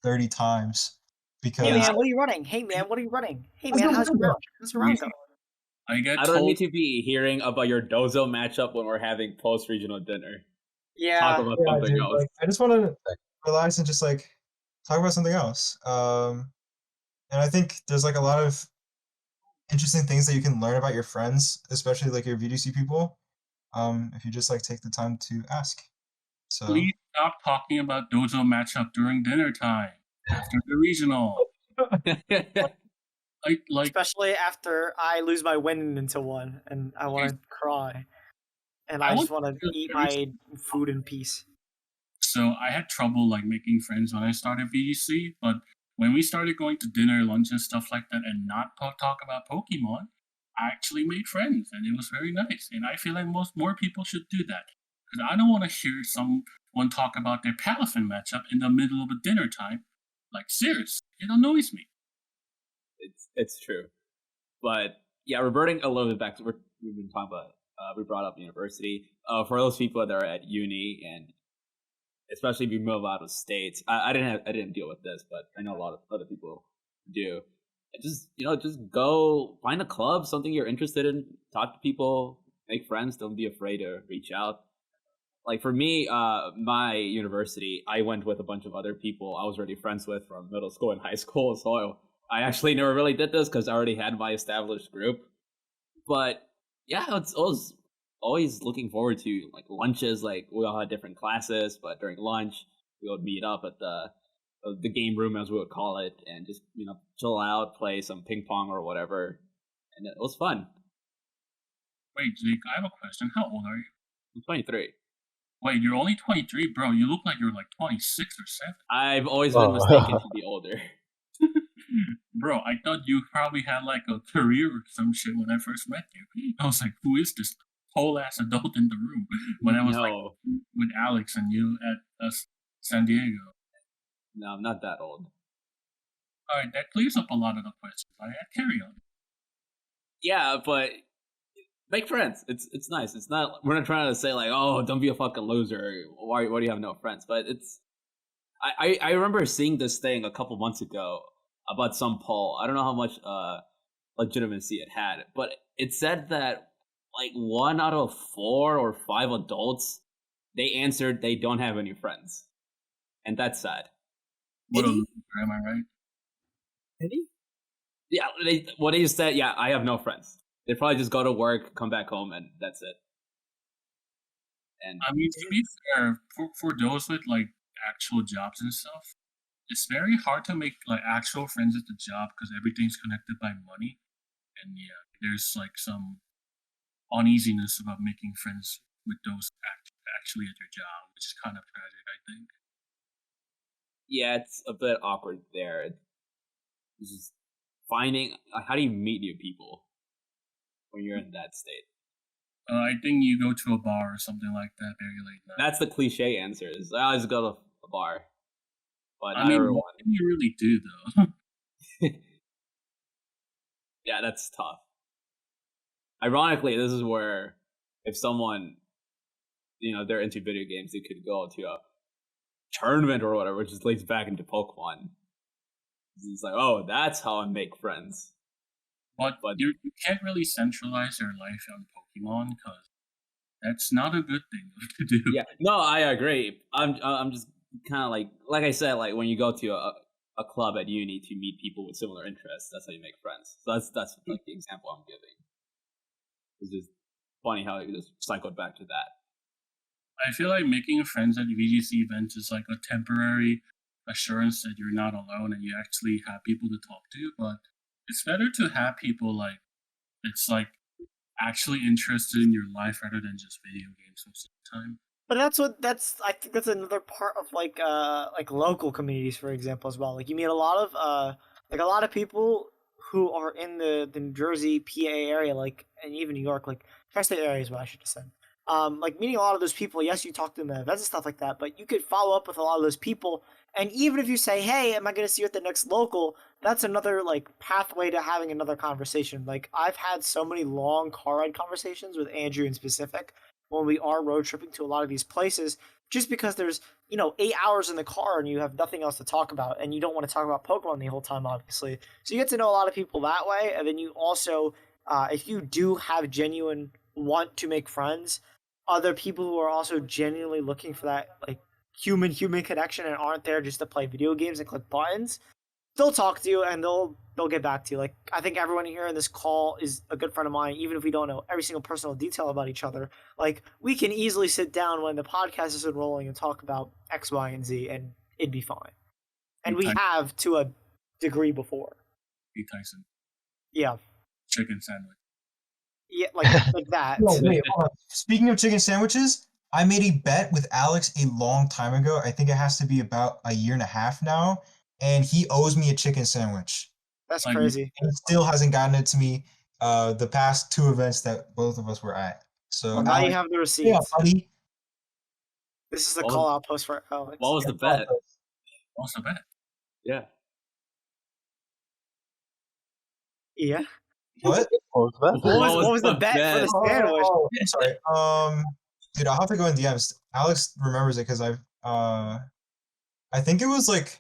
30 times Hey because man, what are you running? Hey man, what are you running? Hey man, how's your round? How's your round going? I get I don't told need to be hearing about your dozo matchup when we're having post regional dinner. Talk Yeah. about yeah, something dude, else. like I just want to relax and just like talk about something else. And I think there's like a lot of interesting things that you can learn about your friends, especially like your VDC people, if you just like take the time to ask. So please stop talking about dojo matchup during dinner time after the regional. Like Especially after I lose my win into one and I want to cry. And I I was just want to eat my food in peace. so I had trouble like making friends when I started VGC, but when we started going to dinner, lunch, and stuff like that, and not talk about Pokemon, I actually made friends, and it was very nice. And I feel like more people should do that because I don't want to hear someone talk about their Palafin matchup in the middle of a dinner time. Like seriously, it annoys me. it's true. But yeah, reverting a little bit back to what we've been talking about. We brought up university. For those people that are at uni, and especially if you move out of states, I didn't deal with this, but I know a lot of other people do. And just go find a club, something you're interested in. Talk to people, make friends. Don't be afraid to reach out. Like for me, my university, I went with a bunch of other people I was already friends with from middle school and high school. So I actually never really did this because I already had my established group. But yeah, I was always looking forward to like lunches. Like we all had different classes, but during lunch we would meet up at the game room as we would call it, and just chill out, play some ping pong or whatever, and it was fun. Wait, Jake, I have a question. How old are you? I'm 23. Wait, you're only 23, bro. You look like you're like 26 or 7. I've always been mistaken to be older. Bro, I thought you probably had like a career or some shit when I first met you. I was like, who is this whole ass adult in the room? When I was like No, with Alex and you at San Diego. no, I'm not that old. Alright, that clears up a lot of the questions. Alright, carry on. Yeah, but make friends. It's nice. It's not. We're not trying to say like, oh, don't be a fucking loser. Why do you have no friends? But it's. I remember seeing this thing a couple months ago about some poll. I don't know how much legitimacy it had, but it said that like 1 out of 4 or 5 adults they answered they don't have any friends, and that's sad. What a Any? loser, am I right? Any? Yeah, what they just said. Yeah, I have no friends. They probably just go to work, come back home, and that's it. And I mean, to be fair, for those with like actual jobs and stuff, it's very hard to make like actual friends at the job because everything's connected by money. And yeah, there's like some uneasiness about making friends with those actually at their job, which is kind of tragic, I think. yeah, it's a bit awkward there. It's just finding how do you meet new people when you're in that state. I think you go to a bar or something like that very late night. That's the cliche answer. Is I always go to a bar, but I not mean, everyone. what can you really do though? Yeah, that's tough. Ironically, this is where if someone, they're into video games, they could go to a tournament or whatever, which just leads back into Pokemon. It's like, oh, that's how I make friends. But But you can't really centralize your life on Pokemon because that's not a good thing to do. yeah, no, I agree. I'm just kind of like I said, like when you go to a club at uni to meet people with similar interests, that's how you make friends. So that's like the example I'm giving. It's just funny how it just cycled back to that. I feel like making friends at VGC events is like a temporary assurance that you're not alone and you actually have people to talk to. But it's better to have people like it's like actually interested in your life rather than just video games most of the time. But I think that's another part of like local communities, for example, as well. Like you meet a lot of people who are in the New Jersey, PA area, like, and even New York, like tri-state area is what I should have said. Like meeting a lot of those people, yes, you talk to them at events and stuff like that, but you could follow up with a lot of those people. And even if you say, "Hey, am I going to see you at the next local?" That's another like pathway to having another conversation. Like I've had so many long car ride conversations with Andrew in specific when we are road tripping to a lot of these places, just because there's 8 hours in the car and you have nothing else to talk about, and you don't want to talk about Pokemon the whole time, obviously. So you get to know a lot of people that way, and then you also, if you do have genuine want to make friends, other people who are also genuinely looking for that like human connection and aren't there just to play video games and click buttons, they'll talk to you and they'll get back to you. Like I think everyone here in this call is a good friend of mine, even if we don't know every single personal detail about each other. Like we can easily sit down when the podcast isn't rolling and talk about X, Y, and Z, and it'd be fine. And we have to a degree before. Hey Tyson, Yeah, chicken sandwich. yeah, like that. No, wait, hold on. Speaking of chicken sandwiches, I made a bet with Alex a long time ago. I think it has to be about a year and a half now, and he owes me a chicken sandwich. That's Like, crazy. And he still hasn't gotten it to me the past 2 events that both of us were at. So Well, now you Alex, have the yeah, receipts. buddy. This is the What was- call out post for Alex. What was the bet? Also bad. Yeah. Yeah. What? What was that? What was the bet for the sandwich? Oh, I'm sorry. Dude, I'll have to go in DMs. Alex remembers it because I think it was like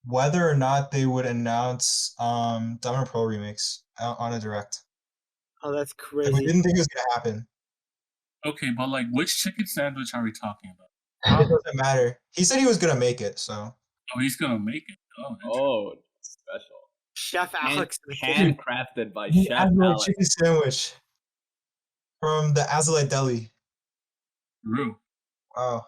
whether or not they would announce Diamond Pro remakes on a direct. Oh, that's Like, we crazy. didn't think it was gonna happen. Okay, but like, which chicken sandwich are we talking about? It doesn't matter. He said he was gonna make it, so Oh, he's gonna make it. Oh, Oh, special. Chef Alex. in the kitchen. Handcrafted by the Chef Azulite Alex. chicken sandwich from the Azulite Deli. true. Wow.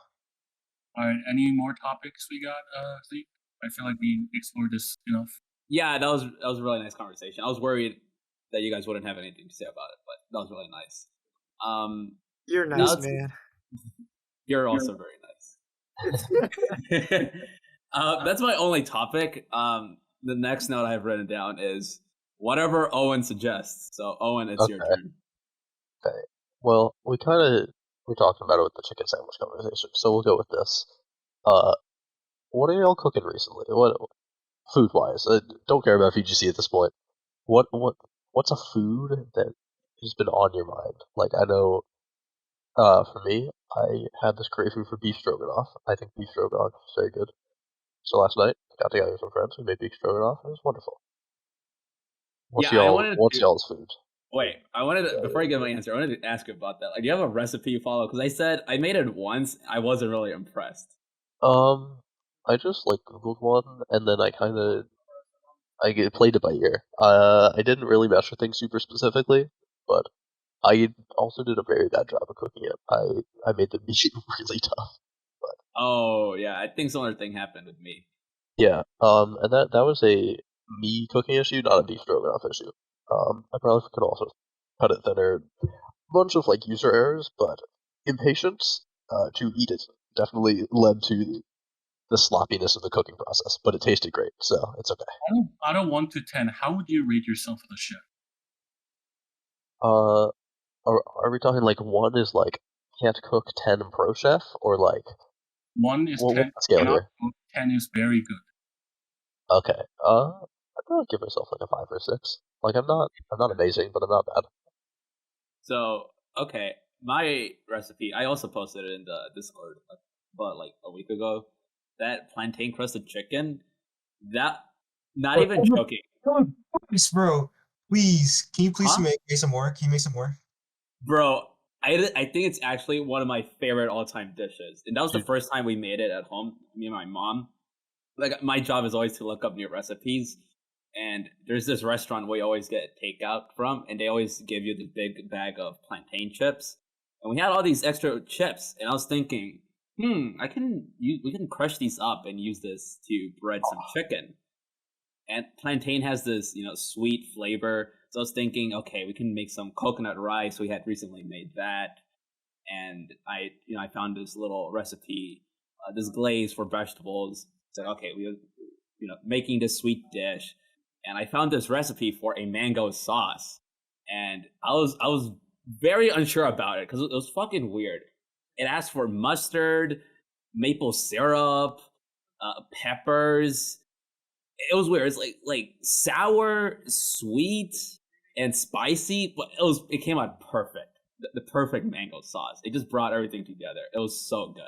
All right, any more topics we got, Zeke? I feel like we explored this enough. Yeah, that was a really nice conversation. I was worried that you guys wouldn't have anything to say about it, but that was really nice. You're nice, that's- man. You're also very nice. That's my only topic. The next note I have written down is whatever Owen suggests. So Owen, it's your Okay. turn. Well, we talked about it with the chicken sandwich conversation, so we'll go with this. What are y'all cooking recently? What food-wise? Don't care about VGC at this point. What's a food that has been on your mind? Like I know, for me, I had this craving for beef stroganoff. I think beef stroganoff is very good. So last night, I got together with some friends. We made beef stroganoff. It was wonderful. What's Yeah, I wanted to- y'all's food? Wait, before I give my answer, I wanted to ask you about that. Like, do you have a recipe you follow? Because I said I made it once. I wasn't really impressed. I just like Googled one, and then I played it by ear. I didn't really measure things super specifically, but I also did a very bad job of cooking it. I made the meat really tough. Oh yeah, I think similar thing happened with me. Yeah. And that was a me cooking issue, not a beef stroganoff issue. I probably could also cut it thinner. A bunch of like user errors, but impatience to eat it definitely led to the sloppiness of the cooking process. But it tasted great, so it's okay. Out of 1 to 10, how would you rate yourself as a chef? Are we talking like 1 is like can't cook, 10 pro chef, or like 1 is Well, 10, what's the scale cannot here? cook, 10 is very good. Okay. I'd probably give myself like a 5 or 6. Like I'm not amazing, but I'm not bad. So okay, my recipe. I also posted it in the Discord, but like a week ago. That plantain crusted chicken. That not Wait, even hold on. joking. Come on, please, bro. Please, can you please Huh? make some more? Can you make some more? Bro, I think it's actually one of my favorite all-time dishes. And that was the first time we made it at home, me and my mom. Like, my job is always to look up new recipes. And there's this restaurant we always get takeout from, and they always give you this big bag of plantain chips. And we had all these extra chips, and I was thinking, We can crush these up and use this to bread some chicken. And plantain has this, sweet flavor. So I was thinking, okay, we can make some coconut rice. We had recently made that, and I found this little recipe, this glaze for vegetables. So okay, making this sweet dish, and I found this recipe for a mango sauce, and I was very unsure about it because it was fucking weird. It asked for mustard, maple syrup, peppers. It was weird. It's like sour, sweet, and spicy, but it came out perfect. The perfect mango sauce. It just brought everything together. It was so good.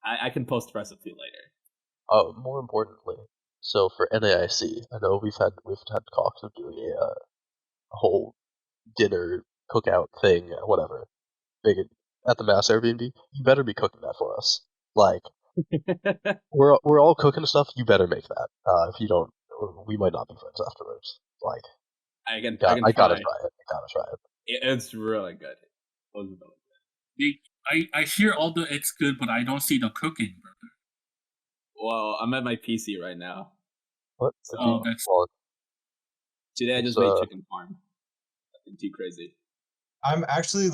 I can post the recipe later. More importantly, so for NAIC, I know we've had talks of doing a whole dinner cookout thing, whatever, big at the Mass Airbnb. You better be cooking that for us. Like, we're all cooking stuff. You better make that. If you don't, we might not be friends afterwards. Like, I can gotta try try it. it. I gotta try it. It's really good. It was really good. I hear all the it's good, but I don't see the cooking, brother. Well, I'm at my PC right now. What? Today I just made chicken parm. Nothing too crazy. I'm actually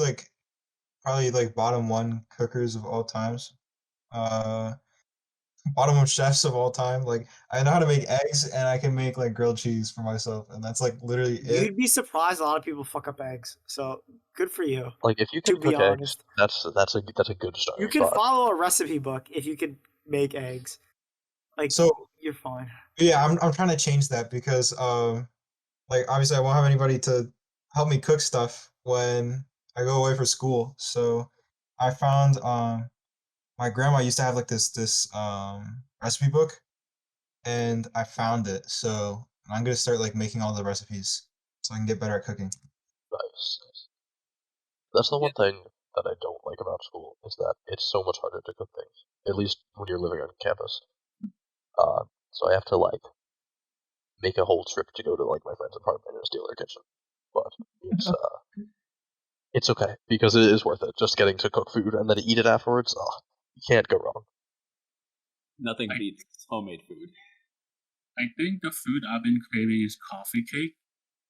probably bottom one cookers of all times. Bottom one chefs of all time. Like, I know how to make eggs and I can make grilled cheese for myself, and that's literally it. You'd be surprised a lot of people fuck up eggs. So good for you. Like, if you can To be cook eggs, honest. that's a good start. You can follow a recipe book if you could make eggs. So you're fine. yeah, I'm trying to change that because obviously I won't have anybody to help me cook stuff when I go away for school. So I found my grandma used to have this recipe book, and I found it. So I'm gonna start making all the recipes so I can get better at cooking. Nice. That's the one thing that I don't like about school is that it's so much harder to cook things. At least when you're living on campus. So I have to make a whole trip to go to my friend's apartment and steal their kitchen. But it's okay because it is worth it. Just getting to cook food and then eat it afterwards. You can't go wrong. Nothing beats homemade food. I think the food I've been craving is coffee cake.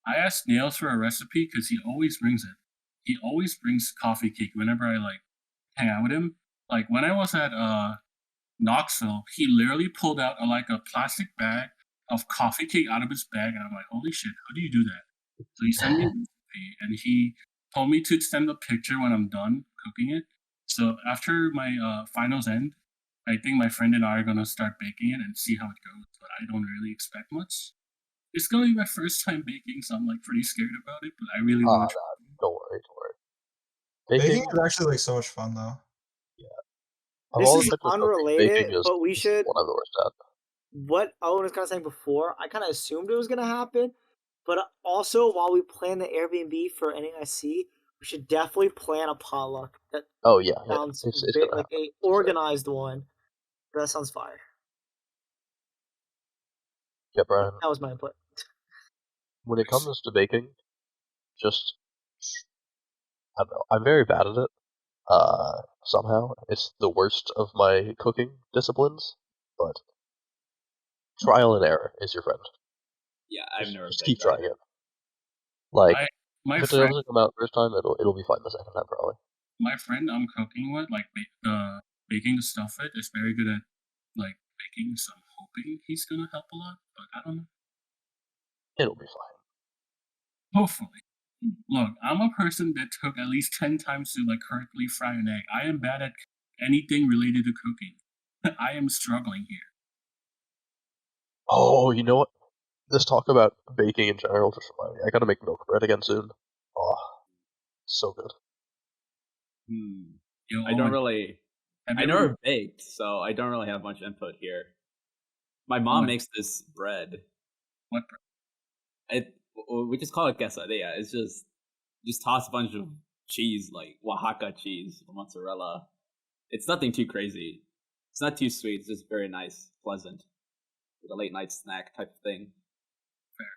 I asked Nails for a recipe because he always brings it. He always brings coffee cake whenever I hang out with him. When I was at Knoxville, he literally pulled out a plastic bag of coffee cake out of his bag, and I'm like, holy shit, how do you do that? So he sent me a recipe, and he told me to send a picture when I'm done cooking it. So after my finals end, I think my friend and I are gonna start baking it and see how it goes. But I don't really expect much. It's gonna be my first time baking, so I'm pretty scared about it. But I really want to try. Don't worry. Baking is actually so much fun though. This is unrelated, but we should. One of the worst at. What Owen was kind of saying before, I kind of assumed it was going to happen, but also while we plan the Airbnb for NAIC, we should definitely plan a potluck. That sounds it's like a organized one. That sounds fire. Yeah, Brian. That was my input. When it comes to baking, I don't know. I'm very bad at it. Somehow it's the worst of my cooking disciplines, but trial and error is your friend. Yeah, I've never. Just keep trying it. My if it friend doesn't come out first time, it'll be fine the second time probably. My friend I'm cooking with, baking the stuff with, is very good at baking. So I'm hoping he's gonna help a lot, but I don't know. It'll be fine. Hopefully. Look, I'm a person that took at least 10 times to correctly fry an egg. I am bad at anything related to cooking. I am struggling here. Oh, you know what? This talk about baking in general just reminded me. I gotta make milk bread again soon. Oh, so good. Yo, I don't really. I never never baked, so I don't really have much input here. My mom makes this bread. What bread? We just call it quesadilla. It's just toss a bunch of cheese, like Oaxaca cheese or mozzarella. It's nothing too crazy. It's not too sweet. It's just very nice, pleasant, like a late night snack type of thing. Fair.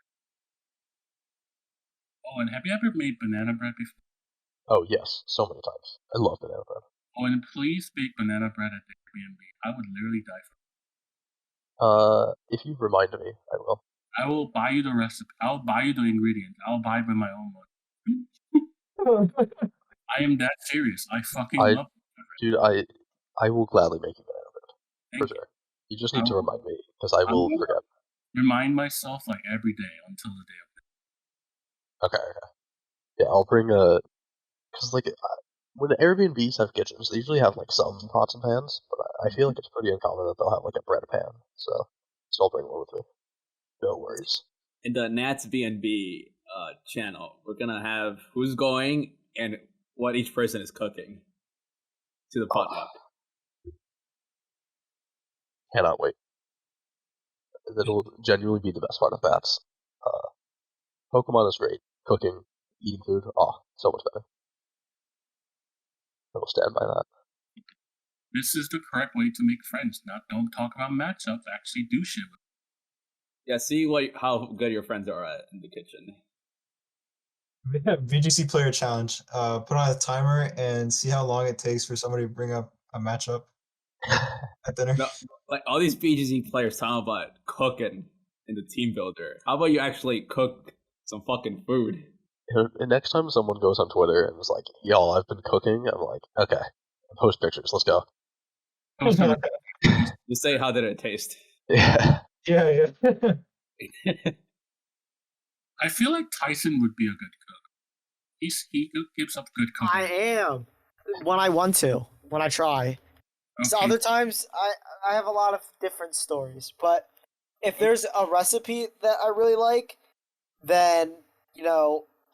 Oh, and have you ever made banana bread before? Oh yes, so many times. I love banana bread. Oh, and please bake banana bread at the Airbnb. I would literally die for If you remind me, I will. it. I will buy you the recipe. I'll buy you the ingredients. I'll buy it with my own money. I am that serious. I fucking love it. Dude, I will gladly make you banana bread. Thank For you. sure. You just need I to will- remind me, because I I'm will gonna forget. Remind myself like every day until the day of Okay. Yeah, I'll bring a... Because, like, when Airbnbs have kitchens, they usually have, like, some pots and pans, but I feel like it's pretty uncommon that they'll have, like, a bread pan, so I'll bring one with me. No worries. In the Nats B&B channel, we're gonna have who's going and what each person is cooking to the potluck. Cannot wait. That'll genuinely be the best part of bats. Pokemon is great. Cooking, eating food, so much better. I will stand by that. This is the correct way to make friends. Don't talk about matchups. Actually do shit with Yeah, see how good your friends are in the kitchen. Yeah, VGC player challenge. Put on a timer and see how long it takes for somebody to bring up a matchup at dinner. No, like all these BGZ players talking about cooking in the team builder. How about you actually cook some fucking food? And next time someone goes on Twitter and is like, "Yo, I've been cooking," I'm like, "Okay, post pictures. Let's go." Just say how did it taste. Yeah. Yeah. I feel like Tyson would be a good cook. He gives up good cooking. I am when I want to, when I try. So Okay. other times I have a lot of different stories, but if there's a recipe that I really like, then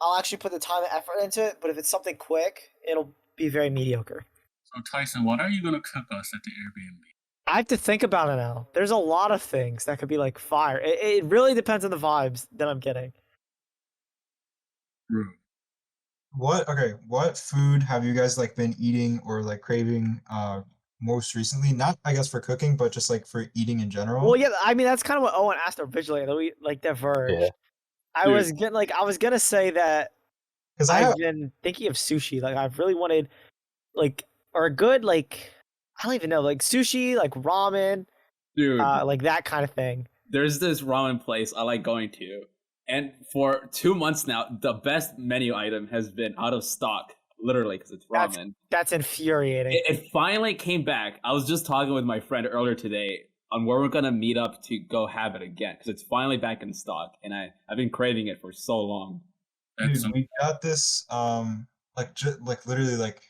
I'll actually put the time and effort into it. But if it's something quick, it'll be very mediocre. So Tyson, what are you gonna cook us at the Airbnb? I have to think about it now. There's a lot of things that could be like fire. It really depends on the vibes that I'm getting. Rude. What food have you guys like been eating or like craving most recently? Not I guess for cooking, but just like for eating in general. Well, yeah, I mean that's kind of what Owen asked originally. That we like diverged. Yeah. I was gonna say that Because I've been thinking of sushi. Like I've really wanted or a good I don't even know, like sushi, like ramen, Dude, like that kind of thing. there's this ramen place I like going to. And for 2 months now, the best menu item has been out of stock, literally, because it's ramen. That's infuriating. It finally came back. I was just talking with my friend earlier today on where we're gonna meet up to go have it again, because it's finally back in stock, and I've been craving it for so long. dude, we got this like literally like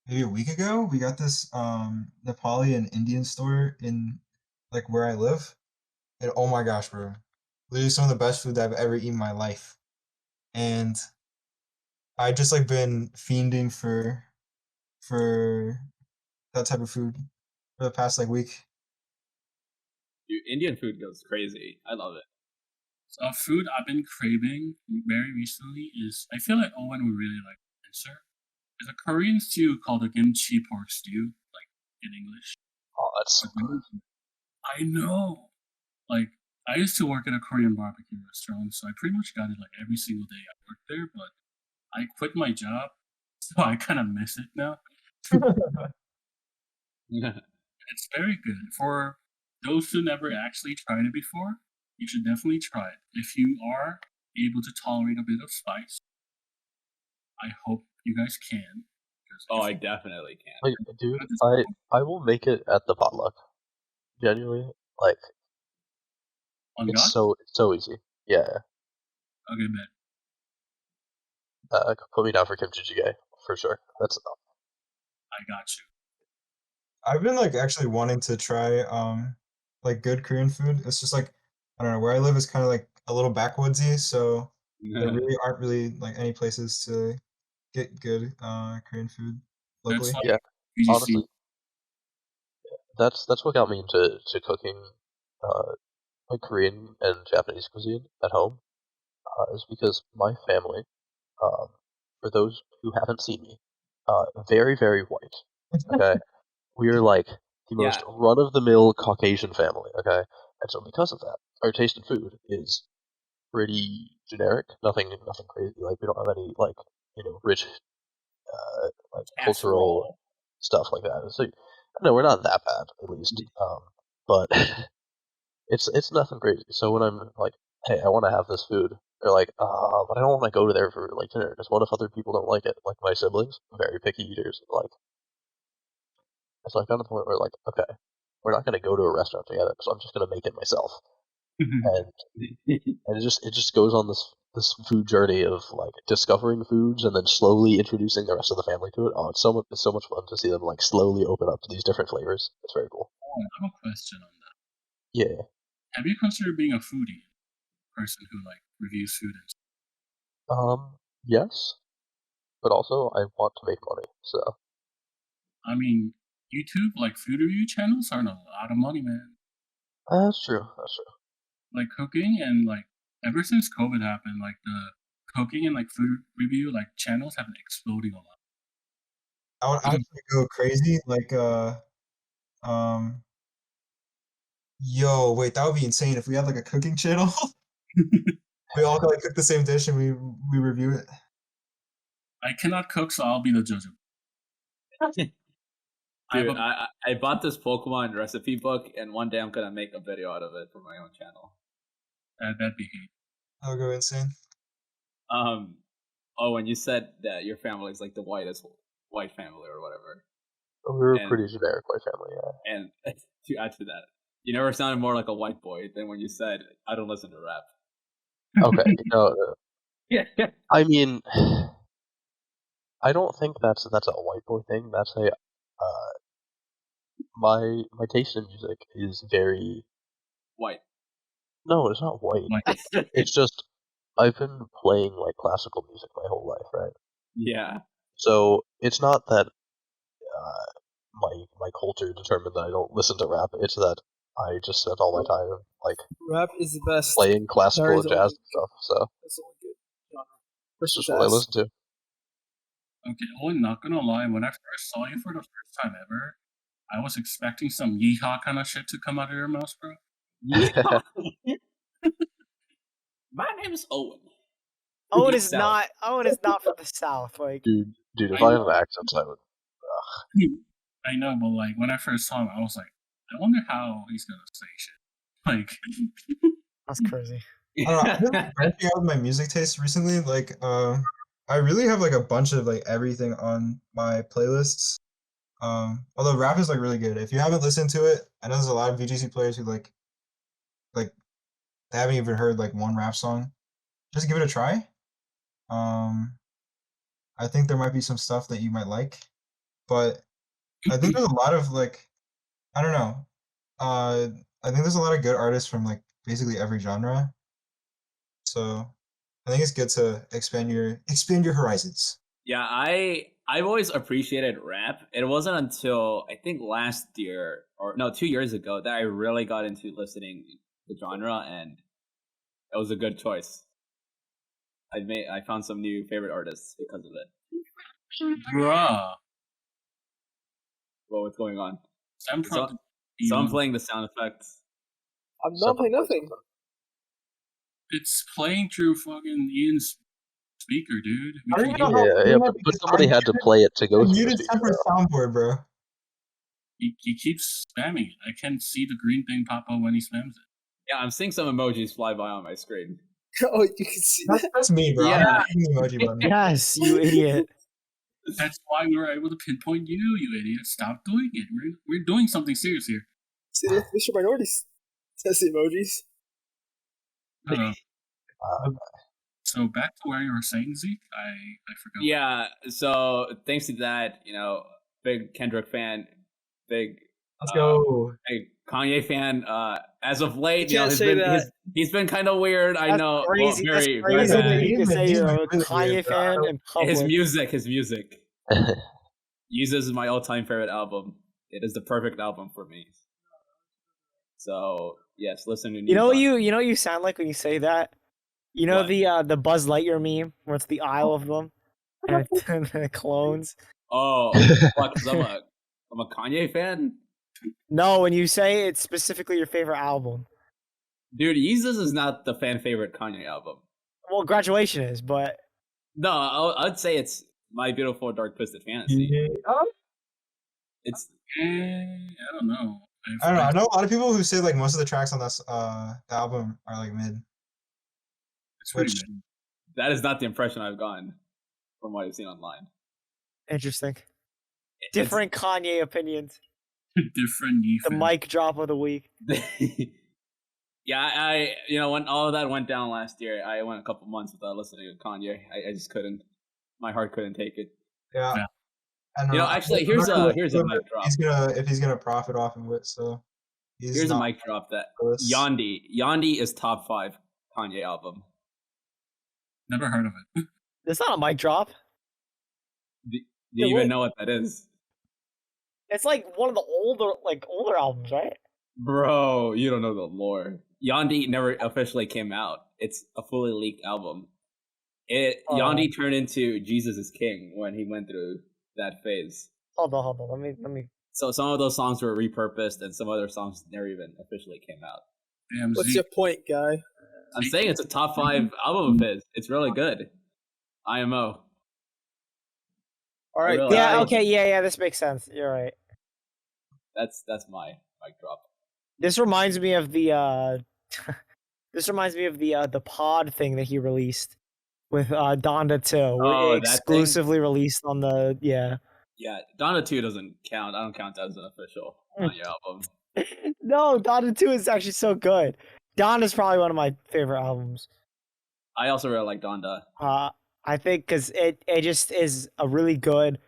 maybe a week ago. We got this Nepali and Indian store in like where I live, and oh my gosh, bro, literally some of the best food that I've ever eaten in my life, and I just like been fiending for that type of food for the past like week. Dude, Indian food goes crazy. I love it. So a food I've been craving very recently is, I feel like Owen would really like this answer. There's a Korean stew called a kimchi pork stew, like in English. Oh, that's so good. I know. Like I used to work at a Korean barbecue restaurant, so I pretty much got it like every single day I worked there. But I quit my job, so I kind of miss it now. It's very good. For those who never actually tried it before, you should definitely try it. If you are able to tolerate a bit of spice, I hope you guys can. Oh, I definitely can. Like, dude, I will make it at the potluck. Genuinely, like, On it's God? so easy. Yeah. Okay, bet. Put me down for kimchi jjigae for sure. That's I got you. I've been like actually wanting to try like good Korean food. It's just like I don't know, where I live is kind of like a little backwoodsy, so there really aren't really like any places to get good Korean food locally. That's like Yeah, VGC. honestly, that's what got me into cooking like Korean and Japanese cuisine at home. Is because my family, for those who haven't seen me, very very white. Okay, we are like the most Yeah. run of the mill Caucasian family. Okay, and so because of that, our taste in food is pretty generic. Nothing crazy. Like we don't have any like rich like cultural. Casserole. stuff like that. So no, we're not that bad, at least. But it's nothing crazy. So when I'm like, hey, I want to have this food, they're like, but I don't want to go to there for like dinner because what if other people don't like it? Like my siblings, very picky eaters. Like, so I got to the point where like, okay, we're not gonna go to a restaurant together, so I'm just gonna make it myself. And it just goes on this food journey of like discovering foods and then slowly introducing the rest of the family to it. Oh, it's so much fun to see them like slowly open up to these different flavors. It's very cool. Oh, I have a question on that. Yeah. Have you considered being a foodie? Person who like reviews food and stuff? Yes, but also I want to make money, so I mean, YouTube, like food review channels earn a lot of money, man. that's true. That's true. Like cooking and like ever since COVID happened, like the cooking and like food review like channels have been exploding a lot. I would actually go crazy, like yo, wait, that would be insane if we had like a cooking channel. We all like cook the same dish and we review it. I cannot cook, so I'll be the judge. Dude, I bought this Pokemon recipe book, and one day I'm gonna make a video out of it for my own channel. That'd be hate. I'll go insane. Oh, when you said that your family is like the whitest white family or whatever. We're a pretty generic white family, yeah. And to add to that, you never sounded more like a white boy than when you said, "I don't listen to rap." Okay, no, Yeah. I mean, I don't think that's a white boy thing. That's a my taste in music is very White. no, it's not white. Like, It's just I've been playing like classical music my whole life, right? Yeah. So it's not that my culture determined that I don't listen to rap. It's that I just spent all my time like Rap is the best. playing classical There and is jazz only- and stuff. So That's the only good genre. it's Versus just what I jazz. listen to. okay, Owen, not gonna lie, when I first saw you for the first time ever, I was expecting some yeehaw kind of shit to come out of your mouth, bro. Yeah. My name is Owen. Owen Deep is South. not. Owen is not from the south. Like, Dude, if I I had know. an accent, I would. I know, but like when I first saw him, I was like, I wonder how he's gonna say shit. Like, that's crazy. I don't know. I've been branching out with my music taste recently. Like, I really have like a bunch of like everything on my playlists. Although rap is like really good. If you haven't listened to it, I know there's a lot of VGC players who like they haven't even heard like one rap song. Just give it a try. I think there might be some stuff that you might like, but I think there's a lot of like I don't know. I think there's a lot of good artists from like basically every genre. So I think it's good to expand your horizons. Yeah, I've always appreciated rap. It wasn't until I think last year or no, 2 years ago that I really got into listening the genre, and it was a good choice. I found some new favorite artists because of it. bruh. Well, what's going on? I'm So, probably. so I'm playing the sound effects. I'm not playing nothing. It's playing through fucking Ian's speaker, dude. We I don't can even know hear how- it. Yeah, you know, but because somebody I had to muted- play it to I go through the muted speaker. separate soundboard, bro. He keeps spamming it. I can see the green thing pop up when he spams it. Yeah, I'm seeing some emojis fly by on my screen. Oh, you can see that. That's me, bro. Yeah. I'm hitting the emoji button. Yes, you idiot. That's why we were able to pinpoint you, you idiot. Stop doing it. We're doing something serious here. See, look, Mr. Minorities. Says the emojis. So back to where you were saying, Zeke. I forgot. Yeah, so thanks to that, big Kendrick fan, big Let's go. big Kanye fan. As of late, You can't say that. he's been kind of weird. I That's know, crazy. well, very, That's crazy very that bad. you can say He's you're a really weird, Kanye bro. fan in public. His music. Jesus is my all-time favorite album. It is the perfect album for me. So yes, listen to You know what you sound like when you say that? You know What? the Buzz Lightyear meme where it's the aisle of them and it's the clones? Oh, what? 'Cause I'm a Kanye fan, No, when you say it's specifically your favorite album. dude. Jesus is not the fan favorite Kanye album. Well, Graduation is, but No, I'd say it's My Beautiful Dark Twisted Fantasy. Yeah. It's I don't know. I don't know. I know a lot of people who say like most of the tracks on this the album are like mid. It's pretty Which- mid. that is not the impression I've gotten from what I've seen online. Interesting. It's- Different Kanye opinions. Different The mic drop of the week. Yeah, I when all of that went down last year, I went a couple months without listening to Kanye. I just couldn't. My heart couldn't take it. Yeah. Yeah. I don't know. Actually, I'm here's not gonna a assume mic if drop. he's gonna profit off of it. So Here's a mic drop that Yandi is top 5 Kanye album. Never heard of it. It's not a mic drop. Do you even know what that is? It's like one of the older albums, right? Bro, you don't know the lore. Yandi never officially came out. It's a fully leaked album. Yandi turned into Jesus is King when he went through that phase. Hold on. Let me. So some of those songs were repurposed, and some other songs never even officially came out. Damn, What's Zeke. your point, guy? I'm saying it's a top 5 album of his. It's really good. IMO. All right. Really? Yeah. Okay. Yeah. This makes sense. You're right. That's my mic drop. This reminds me of the the pod thing that he released with Donda 2, where Oh, it that exclusively released on the Yeah, Donna 2 doesn't count. I don't count that as an official Kanye album. No, Donda 2 is actually so good. Donda's probably one of my favorite albums. I also really like Donda. I think because it just is a really good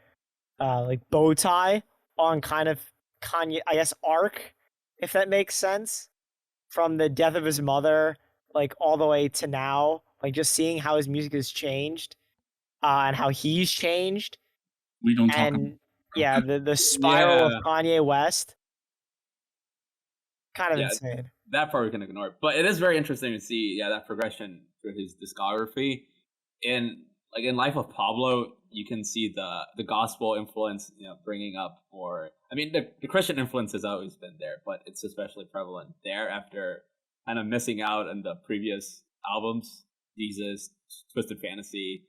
like bow tie on kind of Kanye, I guess, arc, if that makes sense, from the death of his mother, like all the way to now, like just seeing how his music has changed, and how he's changed, We don't talk about and yeah, the spiral of Kanye West, kind of Yeah. insane. That part we can ignore. But it is very interesting to see, that progression through his discography. In Life of Pablo, you can see the gospel influence, bringing up more. I mean, the Christian influence has always been there, but it's especially prevalent there after kind of missing out in the previous albums. Jesus, Twisted Fantasy,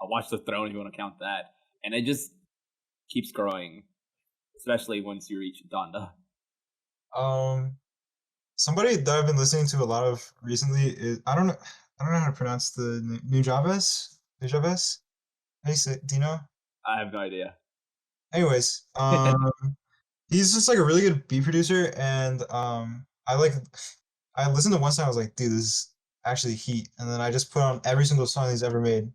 Watch the Throne, if you want to count that, and it just keeps growing, especially once you reach Donda. Somebody that I've been listening to a lot of recently is I don't know how to pronounce the name. Nujabes. How do you say? Do you know? I have no idea. Anyways, he's just like a really good beat producer, and I listened to one song. I was like, dude, this is actually heat. And then I just put on every single song he's ever made,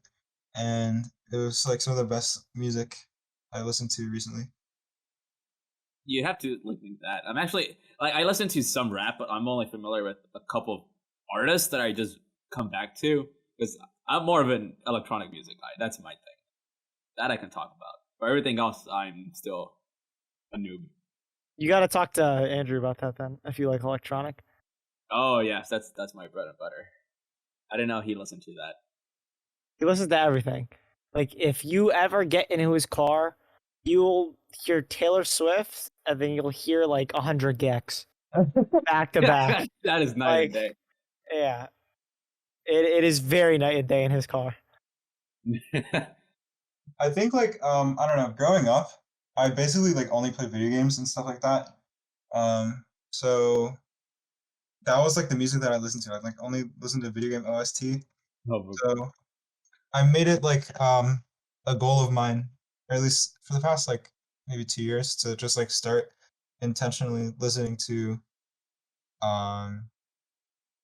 and it was like some of the best music I listened to recently. You have to look into that. I'm actually I listen to some rap, but I'm only familiar with a couple of artists that I just come back to because I'm more of an electronic music guy. That's my thing. That I can talk about. For everything else, I'm still a noob. You got to talk to Andrew about that then, if you like electronic. Oh yes, that's my bread and butter. I didn't know he listened to that. He listens to everything. Like, if you ever get into his car, you'll hear Taylor Swift, and then you'll hear like 100 Gex back to back. That is night and day. Yeah, it is very night and day in his car. I think I don't know. Growing up, I basically like only played video games and stuff like that. So that was like the music that I listened to. I like only listened to video game OST. So I made it like a goal of mine, or at least for the past like maybe 2 years, to just like start intentionally listening to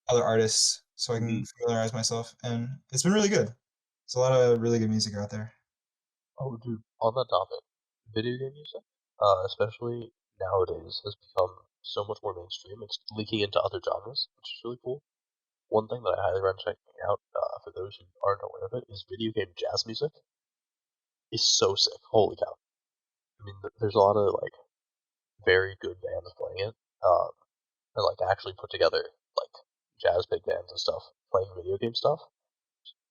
other artists so I can familiarize myself, and it's been really good. There's a lot of really good music out there. Oh, dude, on that topic, video game music, especially nowadays, has become so much more mainstream. It's leaking into other genres, which is really cool. One thing that I highly recommend checking out, for those who aren't aware of it, is video game jazz music. It's so sick. Holy cow. I mean, there's a lot of, like, very good bands playing it, and, like, actually put together, like, jazz big bands and stuff, playing video game stuff.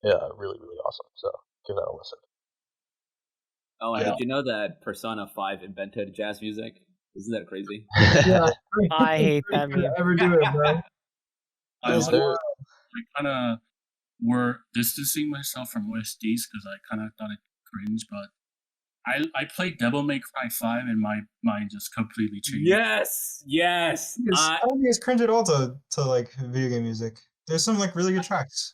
Yeah, really, really awesome. So, give that a listen. Oh, and did you know that Persona 5 invented jazz music? Isn't that crazy? Yeah, I hate that meme. Ever do it, bro? I Is there- kind of were distancing myself from OSTs because I kind of thought it cringe, but I played Devil May Cry 5 and my mind just completely changed. Yes. I don't think it's cringe at all to like video game music. There's some like really good tracks.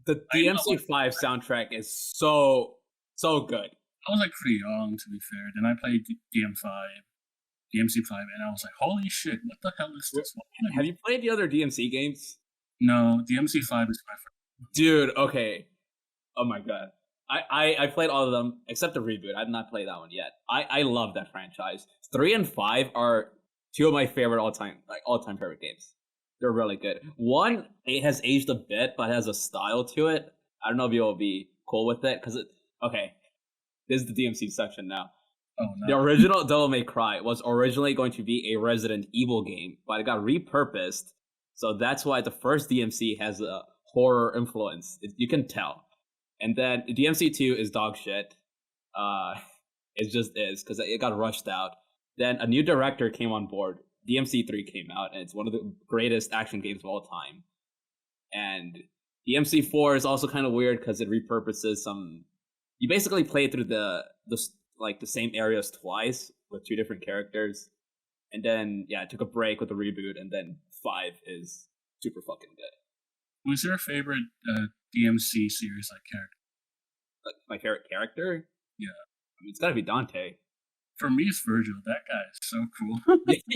The DMC5 soundtrack is so good. I was like pretty young, to be fair. Then I played DMC5, and I was like, holy shit, what the hell is this? Have you played the other DMC games? No, DMC5 is my favorite. Dude, okay. Oh my god. I played all of them except the reboot. I did not play that one yet. I love that franchise. 3 and 5 are two of my favorite all time favorite games. They're really good. 1, it has aged a bit, but has a style to it. I don't know if you'll be cool with it because okay. This is the DMC section now. Oh, no. The original Devil May Cry was originally going to be a Resident Evil game, but it got repurposed. So that's why the first DMC has a horror influence. You can tell. And then DMC2 is dog shit. It just is because it got rushed out. Then a new director came on board. DMC3 came out, and it's one of the greatest action games of all time. And DMC4 is also kind of weird because it repurposes some. You basically play through the same areas twice with 2 different characters, and then it took a break with the reboot, and then 5 is super fucking good. Who's your favorite DMC series character? Like my favorite character? Yeah, I mean, it's gotta be Dante. For me, it's Virgil. That guy is so cool.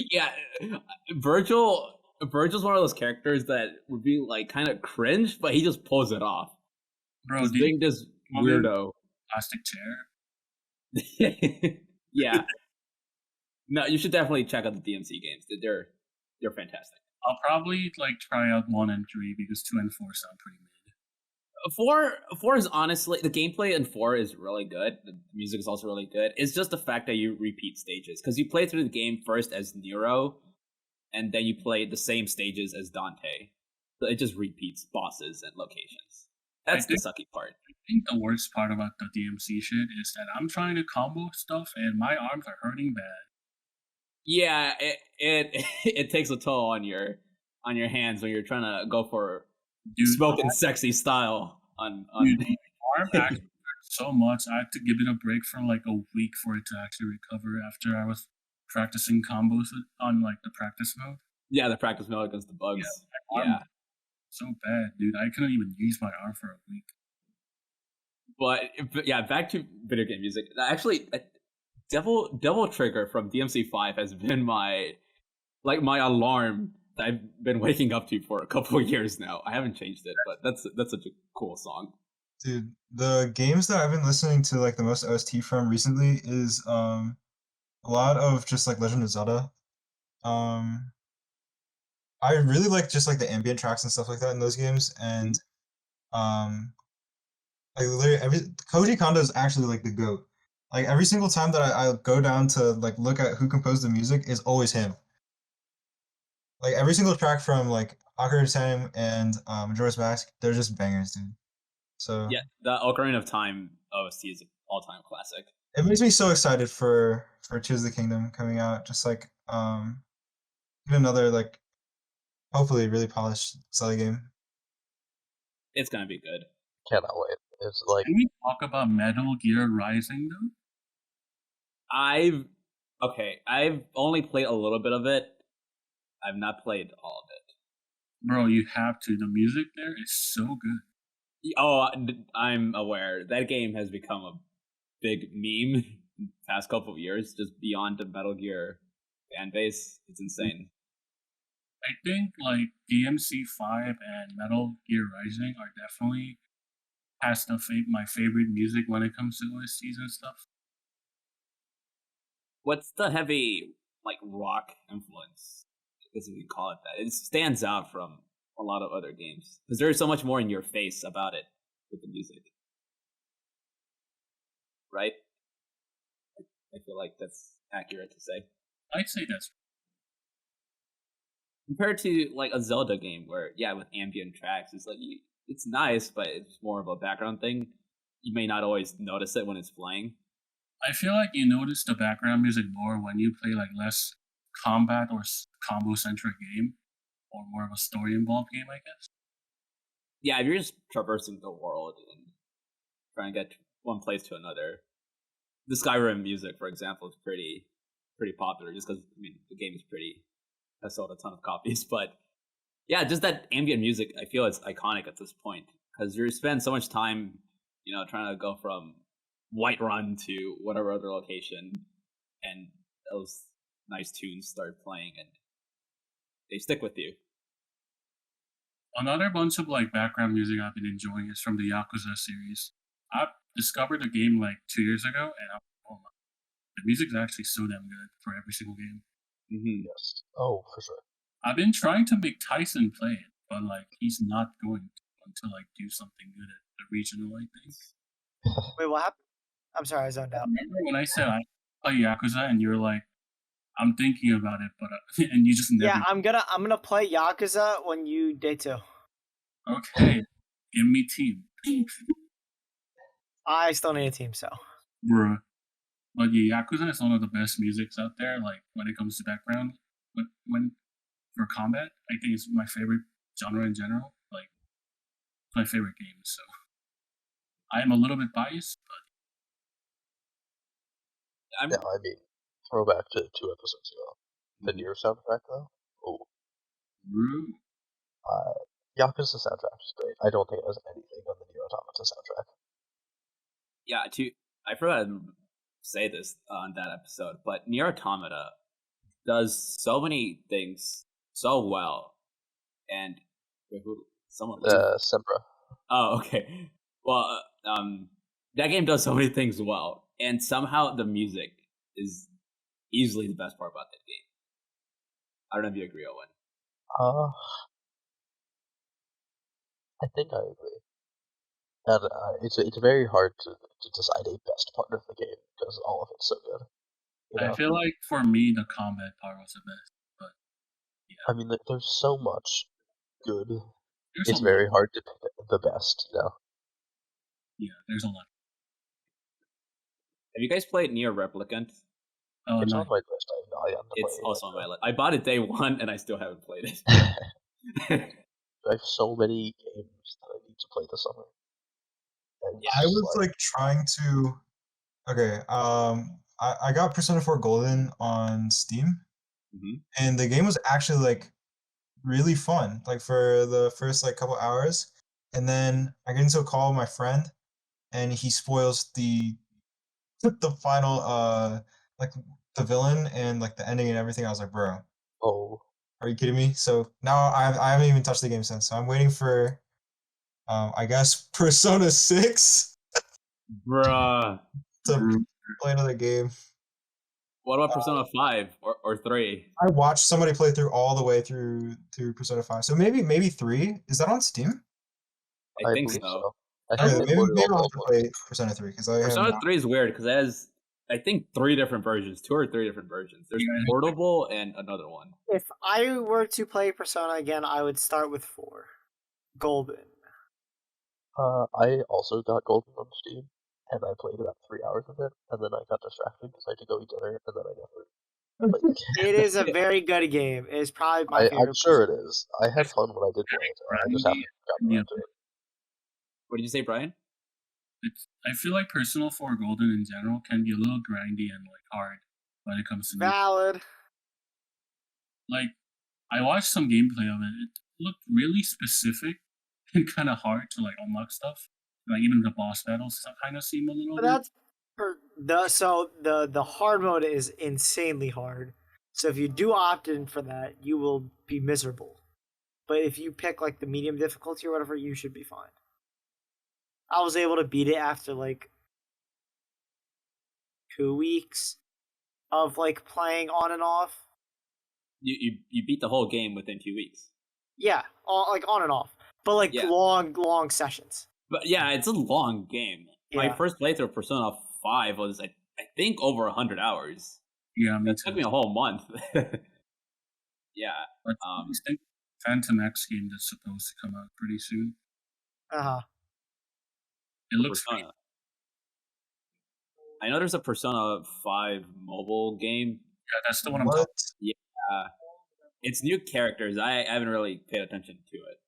Yeah, Virgil's one of those characters that would be kind of cringe, but he just pulls it off. Bro, Just being this weirdo. Plastic chair. Yeah. No, you should definitely check out the DMC games. They're fantastic. I'll probably try out 1 and 3 because 2 and 4 sound pretty mid. 4 is honestly the gameplay in 4 is really good. The music is also really good. It's just the fact that you repeat stages because you play through the game first as Nero, and then you play the same stages as Dante. So it just repeats bosses and locations. That's the sucky part. I think the worst part about the DMC shit is that I'm trying to combo stuff and my arms are hurting bad. Yeah, it takes a toll on your hands when you're trying to go for smoking sexy style on. Dude, my arm actually hurt so much. I had to give it a break for a week for it to actually recover after I was practicing combos on the practice mode. Yeah, the practice mode against the bugs. Yeah. So bad, dude. I couldn't even use my arm for a week. But yeah, back to video game music. Actually, Devil Trigger from DMC5 has been my alarm that I've been waking up to for a couple of years now. I haven't changed it, but that's such a cool song. Dude, the games that I've been listening to the most OST from recently is a lot of just Legend of Zelda. I really like just the ambient tracks and stuff like that in those games, and literally Koji Kondo is actually the GOAT. Every single time that I go down to look at who composed the music is always him. Every single track from Ocarina of Time and Majora's Mask, they're just bangers, dude. So yeah, the Ocarina of Time OST is an all-time classic. It makes me so excited for Tears of the Kingdom coming out. Just get another hopefully really polished Zelda game. It's gonna be good. Cannot wait. It's Can we talk about Metal Gear Rising though? I've only played a little bit of it. I've not played all of it. Bro, you have to. The music there is so good. Oh, I'm aware. That game has become a big meme in the past couple of years, just beyond the Metal Gear fan base. It's insane. I think DMC5 and Metal Gear Rising are definitely my favorite music when it comes to OSTs and stuff. What's the heavy rock influence? I guess we can call it that. It stands out from a lot of other games because there's so much more in your face about it with the music, right? I feel like that's accurate to say. I'd say that's compared to a Zelda game where with ambient tracks it's it's nice, but it's more of a background thing. You may not always notice it when it's playing. I feel like you notice the background music more when you play less combat or combo centric game, or more of a story involved game, I guess. Yeah, if you're just traversing the world and trying to get one place to another, the Skyrim music, for example, is pretty popular. Just because the game is has sold a ton of copies. But yeah, just that ambient music, I feel it's iconic at this point because you spend so much time, trying to go from Whiterun to whatever other location, and those nice tunes start playing, and they stick with you. Another bunch of like background music I've been enjoying is from the Yakuza series. I discovered the game like 2 years ago, and the music is actually so damn good for every single game. Yes. Oh, for sure. I've been trying to make Tyson play it, but like he's not going to until like do something good at the regional, I think. Wait, what happened? I'm sorry, I zoned out. Remember when I said I play Yakuza and you're like, I'm thinking about it, but and you just never. Yeah, I'm gonna play Yakuza when you day 2. Okay, give me team. I still need a team, so. Bruh. But yeah, Yakuza is one of the best musics out there, like when it comes to background. But when for combat, I think it's my favorite genre in general. Like my favorite game, so I am a little bit biased, but Yeah, I mean, throwback to 2 episodes ago. The Nier soundtrack, though? Oh. Bruh. Yakuza soundtrack is great. I don't think it has anything on the Nier Automata soundtrack. Yeah, I forgot to say this on that episode, but Nier Automata does so many things so well, and someone Sempra. Oh, okay. Well, that game does so many things well, and somehow the music is easily the best part about that game. I don't know if you agree, Owen. I think I agree. And it's very hard to decide a best part of the game because all of it's so good. I feel like for me the combat part was the best. But yeah. I mean, there's so much good. There's It's very hard to pick the best, Yeah, there's a lot. Have you guys played Nier Replicant? Oh, it's no. on my list. I have not yet. It's also on my list. I bought it day 1 and I still haven't played it. I have so many games that I need to play this summer. I was like trying to. Okay, I got Persona 4 Golden on Steam, and the game was actually like really fun. Like for the first like couple hours, and then I get into a call with my friend, and he spoils the final like the villain and like the ending and everything. I was like, bro, are you kidding me? So now I haven't even touched the game since. So I'm waiting for I guess Persona 6 Bruh. to play another game. What about Persona 5 or 3? I watched somebody play through all the way through Persona 5. So maybe 3. Is that on Steam? I think so. Okay, maybe I'll have to play Persona 3 because Persona 3 is weird because it has, I think, 3 different versions, 2 or 3 different versions. There's Portable and another one. If I were to play Persona again, I would start with 4. Golden. I also got Golden on Steam, and I played about 3 hours of it, and then I got distracted because I had to go eat dinner, and then I never played it. It is a very good game. It is probably my favorite. I'm sure it is. I had fun when I did play it. I just haven't gotten around to it. What did you say, Brian? I feel like Persona 4 Golden in general can be a little grindy and like hard when it comes to valid. Like I watched some gameplay of it. It looked really specific and kind of hard to like unlock stuff. Like even the boss battles kind of seem a little. But that's the hard mode is insanely hard. So if you do opt in for that, you will be miserable. But if you pick like the medium difficulty or whatever, you should be fine. I was able to beat it after like 2 weeks of like playing on and off. You beat the whole game within 2 weeks. Yeah, like on and off, but like long sessions. But yeah, it's a long game. Yeah. My first playthrough of Persona 5 was I think over 100 hours. Yeah, it took me a whole month. Yeah. But I think Phantom X game that's supposed to come out pretty soon. It looks Persona. I know there's a Persona 5 mobile game. Yeah, that's the one I'm talking about. Yeah. It's new characters. I haven't really paid attention to it.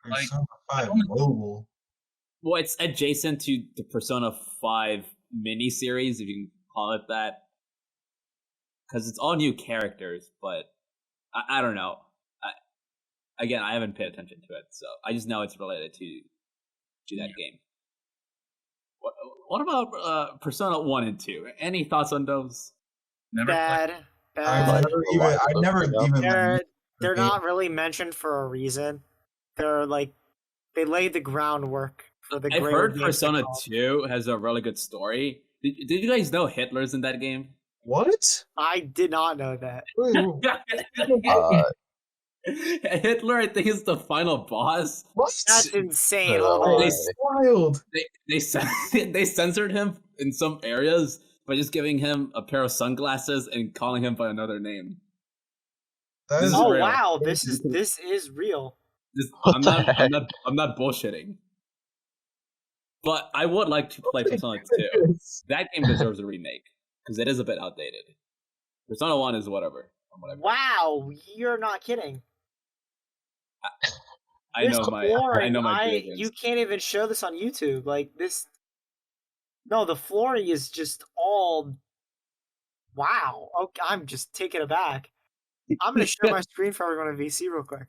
Persona 5 mobile. Well, it's adjacent to the Persona 5 mini series, if you can call it that, because it's all new characters. But I don't know. Again, I haven't paid attention to it, so I just know it's related to that game. What about Persona 1 and 2? Any thoughts on those? Never played. Bad. I never even. They're not really mentioned for a reason. They're like they laid the groundwork for the. I've heard games to Persona come. 2 has a really good story. Did you guys know Hitler's in that game? What? I did not know that. Hitler, I think, is the final boss. What? That's insane. No Hold on. way. It's wild. They censored him in some areas by just giving him a pair of sunglasses and calling him by another name. That This is is Oh real. wow, this is real. I'm not bullshitting. But I would like to play Persona 2. That game deserves a remake because it is a bit outdated. Persona 1 is whatever. Wow, you're not kidding. I know my video games. You can't even show this on YouTube. Like this. No, the flooring is just all. Wow. Okay, I'm just taken aback. I'm gonna share my screen for everyone on VC real quick.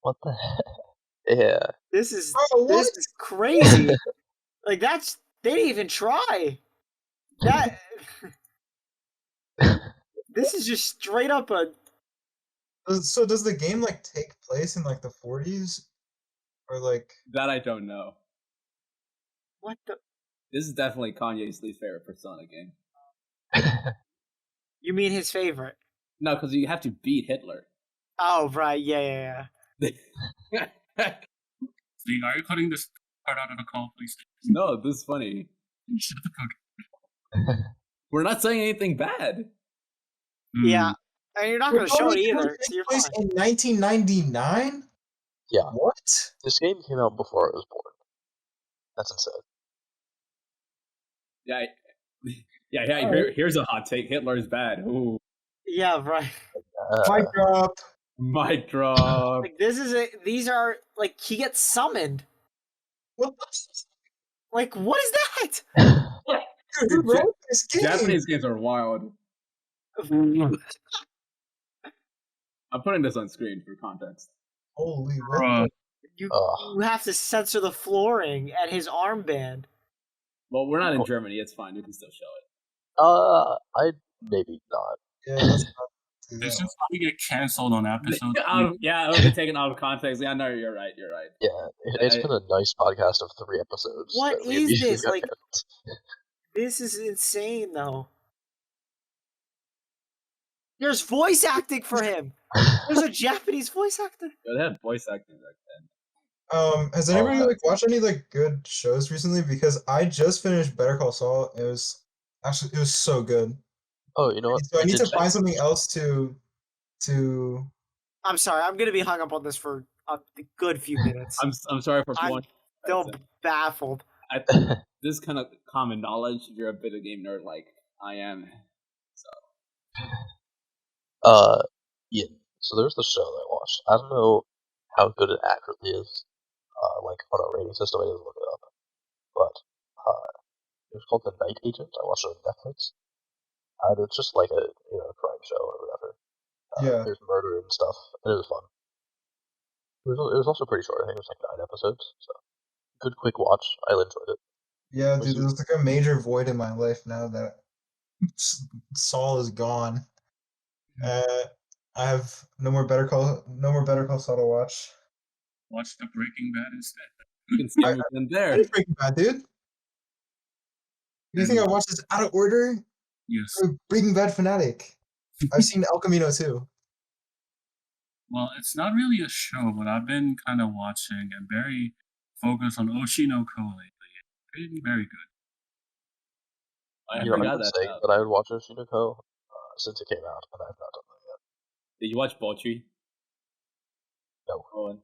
What the heck? Yeah. This is Bro, this what? is crazy. Like that's they didn't even try. That this is just straight up a. So does the game like take place in like the 40s, or like? That I don't know. What the? This is definitely Kanye's least favorite Persona game. You mean his favorite? No, because you have to beat Hitler. Oh right, yeah. See, are you cutting this part out of the call, please? No, this is funny. Shut the fuck. We're not saying anything bad. Yeah, and you're not gonna show it either. So you're fine. Place in 1999. Yeah. What? This game came out before I was born. That's insane. Yeah. Here's a hot take: Hitler's bad. Ooh, Yeah, right. Mic drop. mic drop. Like this is a. These are like he gets summoned. What? Like what is that? Who wrote this game? Japanese games are wild. I'm putting this on screen for context. Holy what? Bruh. You Ugh. you have to censor the flooring and his armband. Well, we're not in Germany. It's fine. We can still show it. I maybe not. Yeah, let's not do It's that. just how we get cancelled on episodes. Yeah, it'll be taken out of context. Yeah, no, you're right. Yeah, it's been a nice podcast of 3 episodes. What that we is immediately this? got Like- canceled. This is insane, though. There's voice acting for him. There's a Japanese voice actor. They had voice acting back then. Has anybody like watched any like good shows recently? Because I just finished Better Call Saul. It was so good. Oh, you know what? So I need did to find something else to. I'm sorry. I'm gonna be hung up on this for a good few minutes. I'm sorry for I'm one. still baffled. This is kind of common knowledge. If you're a video game nerd like I am. Ian. So there's the show that I watched. I don't know how good it accurately is, like on a rating system. I didn't look it up, but it was called The Night Agent. I watched it on Netflix, and it's just like a crime show or whatever. Yeah. There's murder and stuff, and it was fun. It was also pretty short. I think it was like 9 episodes, so good quick watch. I enjoyed it. Yeah, dude, there's like a major void in my life now that Saul is gone. I have no more Better Call Saul to watch. Watch the Breaking Bad instead. You can see everything I there. did Breaking Bad, dude. Do you think I watched this out of order? Yes. I'm a Breaking Bad fanatic. I've seen El Camino too. Well, it's not really a show, but I've been kind of watching and very focused on Oshinoko lately. It's been very good. I You know, I forgot would that. say that I would watch Oshinoko since it came out, and I've not done that yet. Did you watch Bolchi? No. Owen.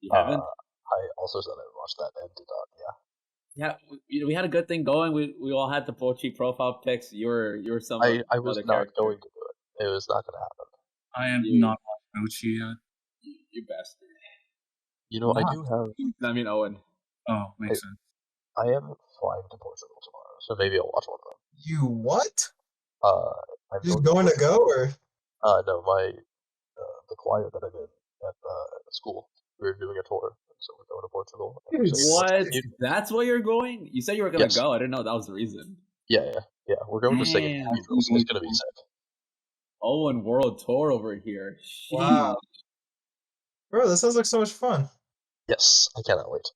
You haven't? I also said I would watch that and did not. Yeah. Yeah, we had a good thing going. We all had the Bolchi profile pics. You were some. I was other not character. going to do it. It was not going to happen. I have You- not watched Ochi yet. You bastard. You know, I Not. do have. I mean Owen. Oh, makes sense. I am flying to Portugal tomorrow, so maybe I'll watch one of them. You what? I'm Just going going to Portugal. go or? No, the choir that I'm in at school, we're doing a tour, so we're going to Portugal. And we're Dude, singing What? Portuguese. That's where you're going? You said you were gonna Yes. go. I didn't know that was the reason. Yeah. We're going to sing in Damn. cathedrals. It's gonna be sick. Owen World Tour over here. Wow. Sheesh. Bro, that sounds like so much fun. Yes, I cannot wait.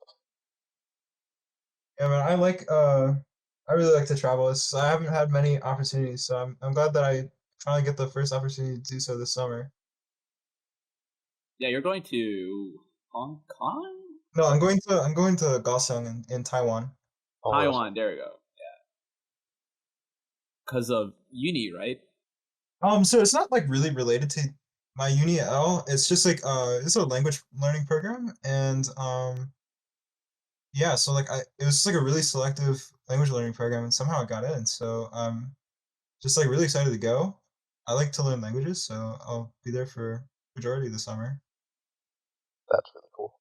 Yeah, man, I really like to travel. I haven't had many opportunities, so I'm glad that I finally get the first opportunity to do so this summer. Yeah, you're going to Hong Kong? No, I'm going to Kaohsiung in Taiwan. Oh, that's Taiwan, there you go. Yeah. Because of uni, right? So it's not like really related to my uni at all. It's just like it's a language learning program, and yeah, so like it was just like a really selective language learning program, and somehow I got in. So just like really excited to go. I like to learn languages, so I'll be there for majority of the summer. really cool.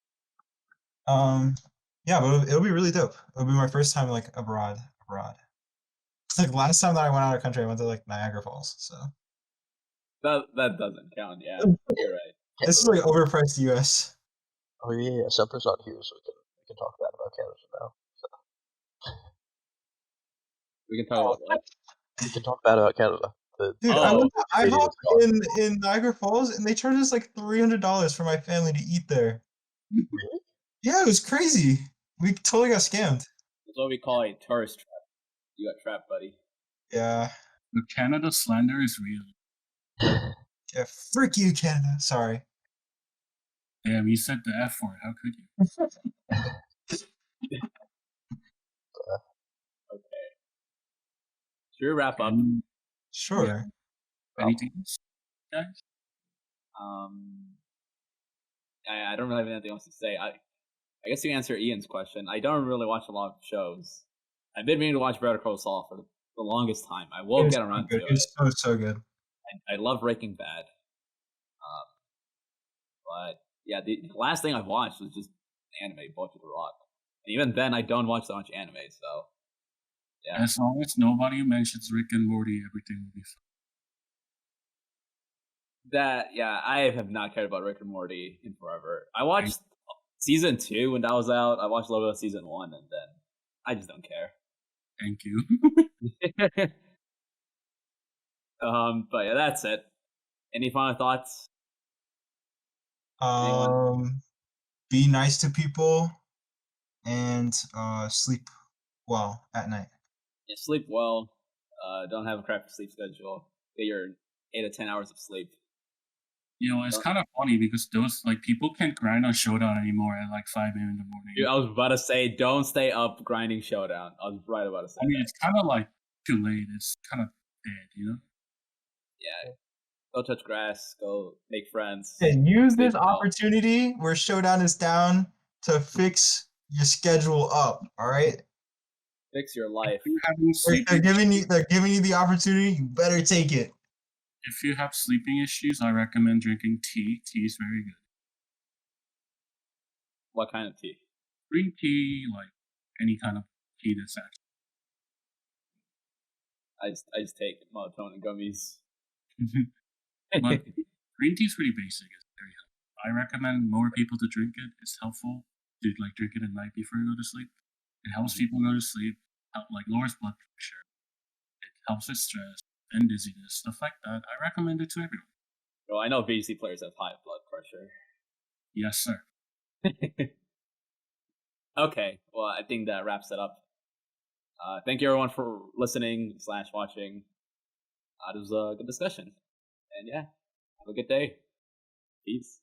Yeah, but it'll be really dope. It'll be my first time like abroad. It's like last time that I went out of country, I went to like Niagara Falls. So That doesn't count, yeah. You're right. this is like overpriced US. Oh yeah, Semper's not here, so we can talk bad about Canada now. We can talk about what? We can talk bad about Canada. Dude, I Oh, went to Canadians IHOP gone. in Niagara Falls, and they charged us like $300 for my family to eat there. Really? Yeah, it was crazy. We totally got scammed. that's what we call a tourist trap. You got trapped, buddy. Yeah, The Canada slander is real. yeah. Frick you, Canada. Sorry. Damn, you said the F word. How could you? Okay. Should we wrap up? Sure. Anything else, guys? I don't really have anything else to say. I guess to answer Ian's question, I don't really watch a lot of shows. I've been meaning to watch Better Call Saul for the longest time. I will get around to it. It's so good. I love Breaking Bad. But yeah, the last thing I've watched was just anime, Boku the Rock. And even then, I don't watch that much anime, so yeah. As long as nobody mentions Rick and Morty, everything will be fine. I have not cared about Rick and Morty in forever. I watched season 2 when that was out. I watched a little bit of season 1, and then I just don't care. Thank you. But yeah, that's it. Any final thoughts? Be nice to people and sleep well at night. Yeah, sleep well. Don't have a crappy sleep schedule. Get your 8 to 10 hours of sleep. It's kind of funny because those people can't grind on Showdown anymore at like 5 a.m. in the morning. Dude, I was about to say, don't stay up grinding Showdown. I was right about to say. I mean, it's kind of like too late. It's kind of dead, Yeah. Go touch grass. Go make friends. And use this Sleep well. opportunity where Showdown is down to fix your schedule up. All right. Fix your life. If you have They're giving you the opportunity. You better take it. If you have sleeping issues, I recommend drinking tea. Tea is very good. What kind of tea? Green tea, like any kind of tea that's actually. I just take melatonin gummies. But green tea is pretty basic. It's very helpful. I recommend more people to drink it. It's helpful to drink it at night before you go to sleep. It helps people go to sleep. Lowers blood pressure. It helps with stress and dizziness, stuff like that. I recommend it to everyone. Well, I know VC players have high blood pressure. Yes, sir. Okay, well, I think that wraps it up. Thank you everyone for listening / watching. This was a good discussion. And yeah, have a good day. Peace.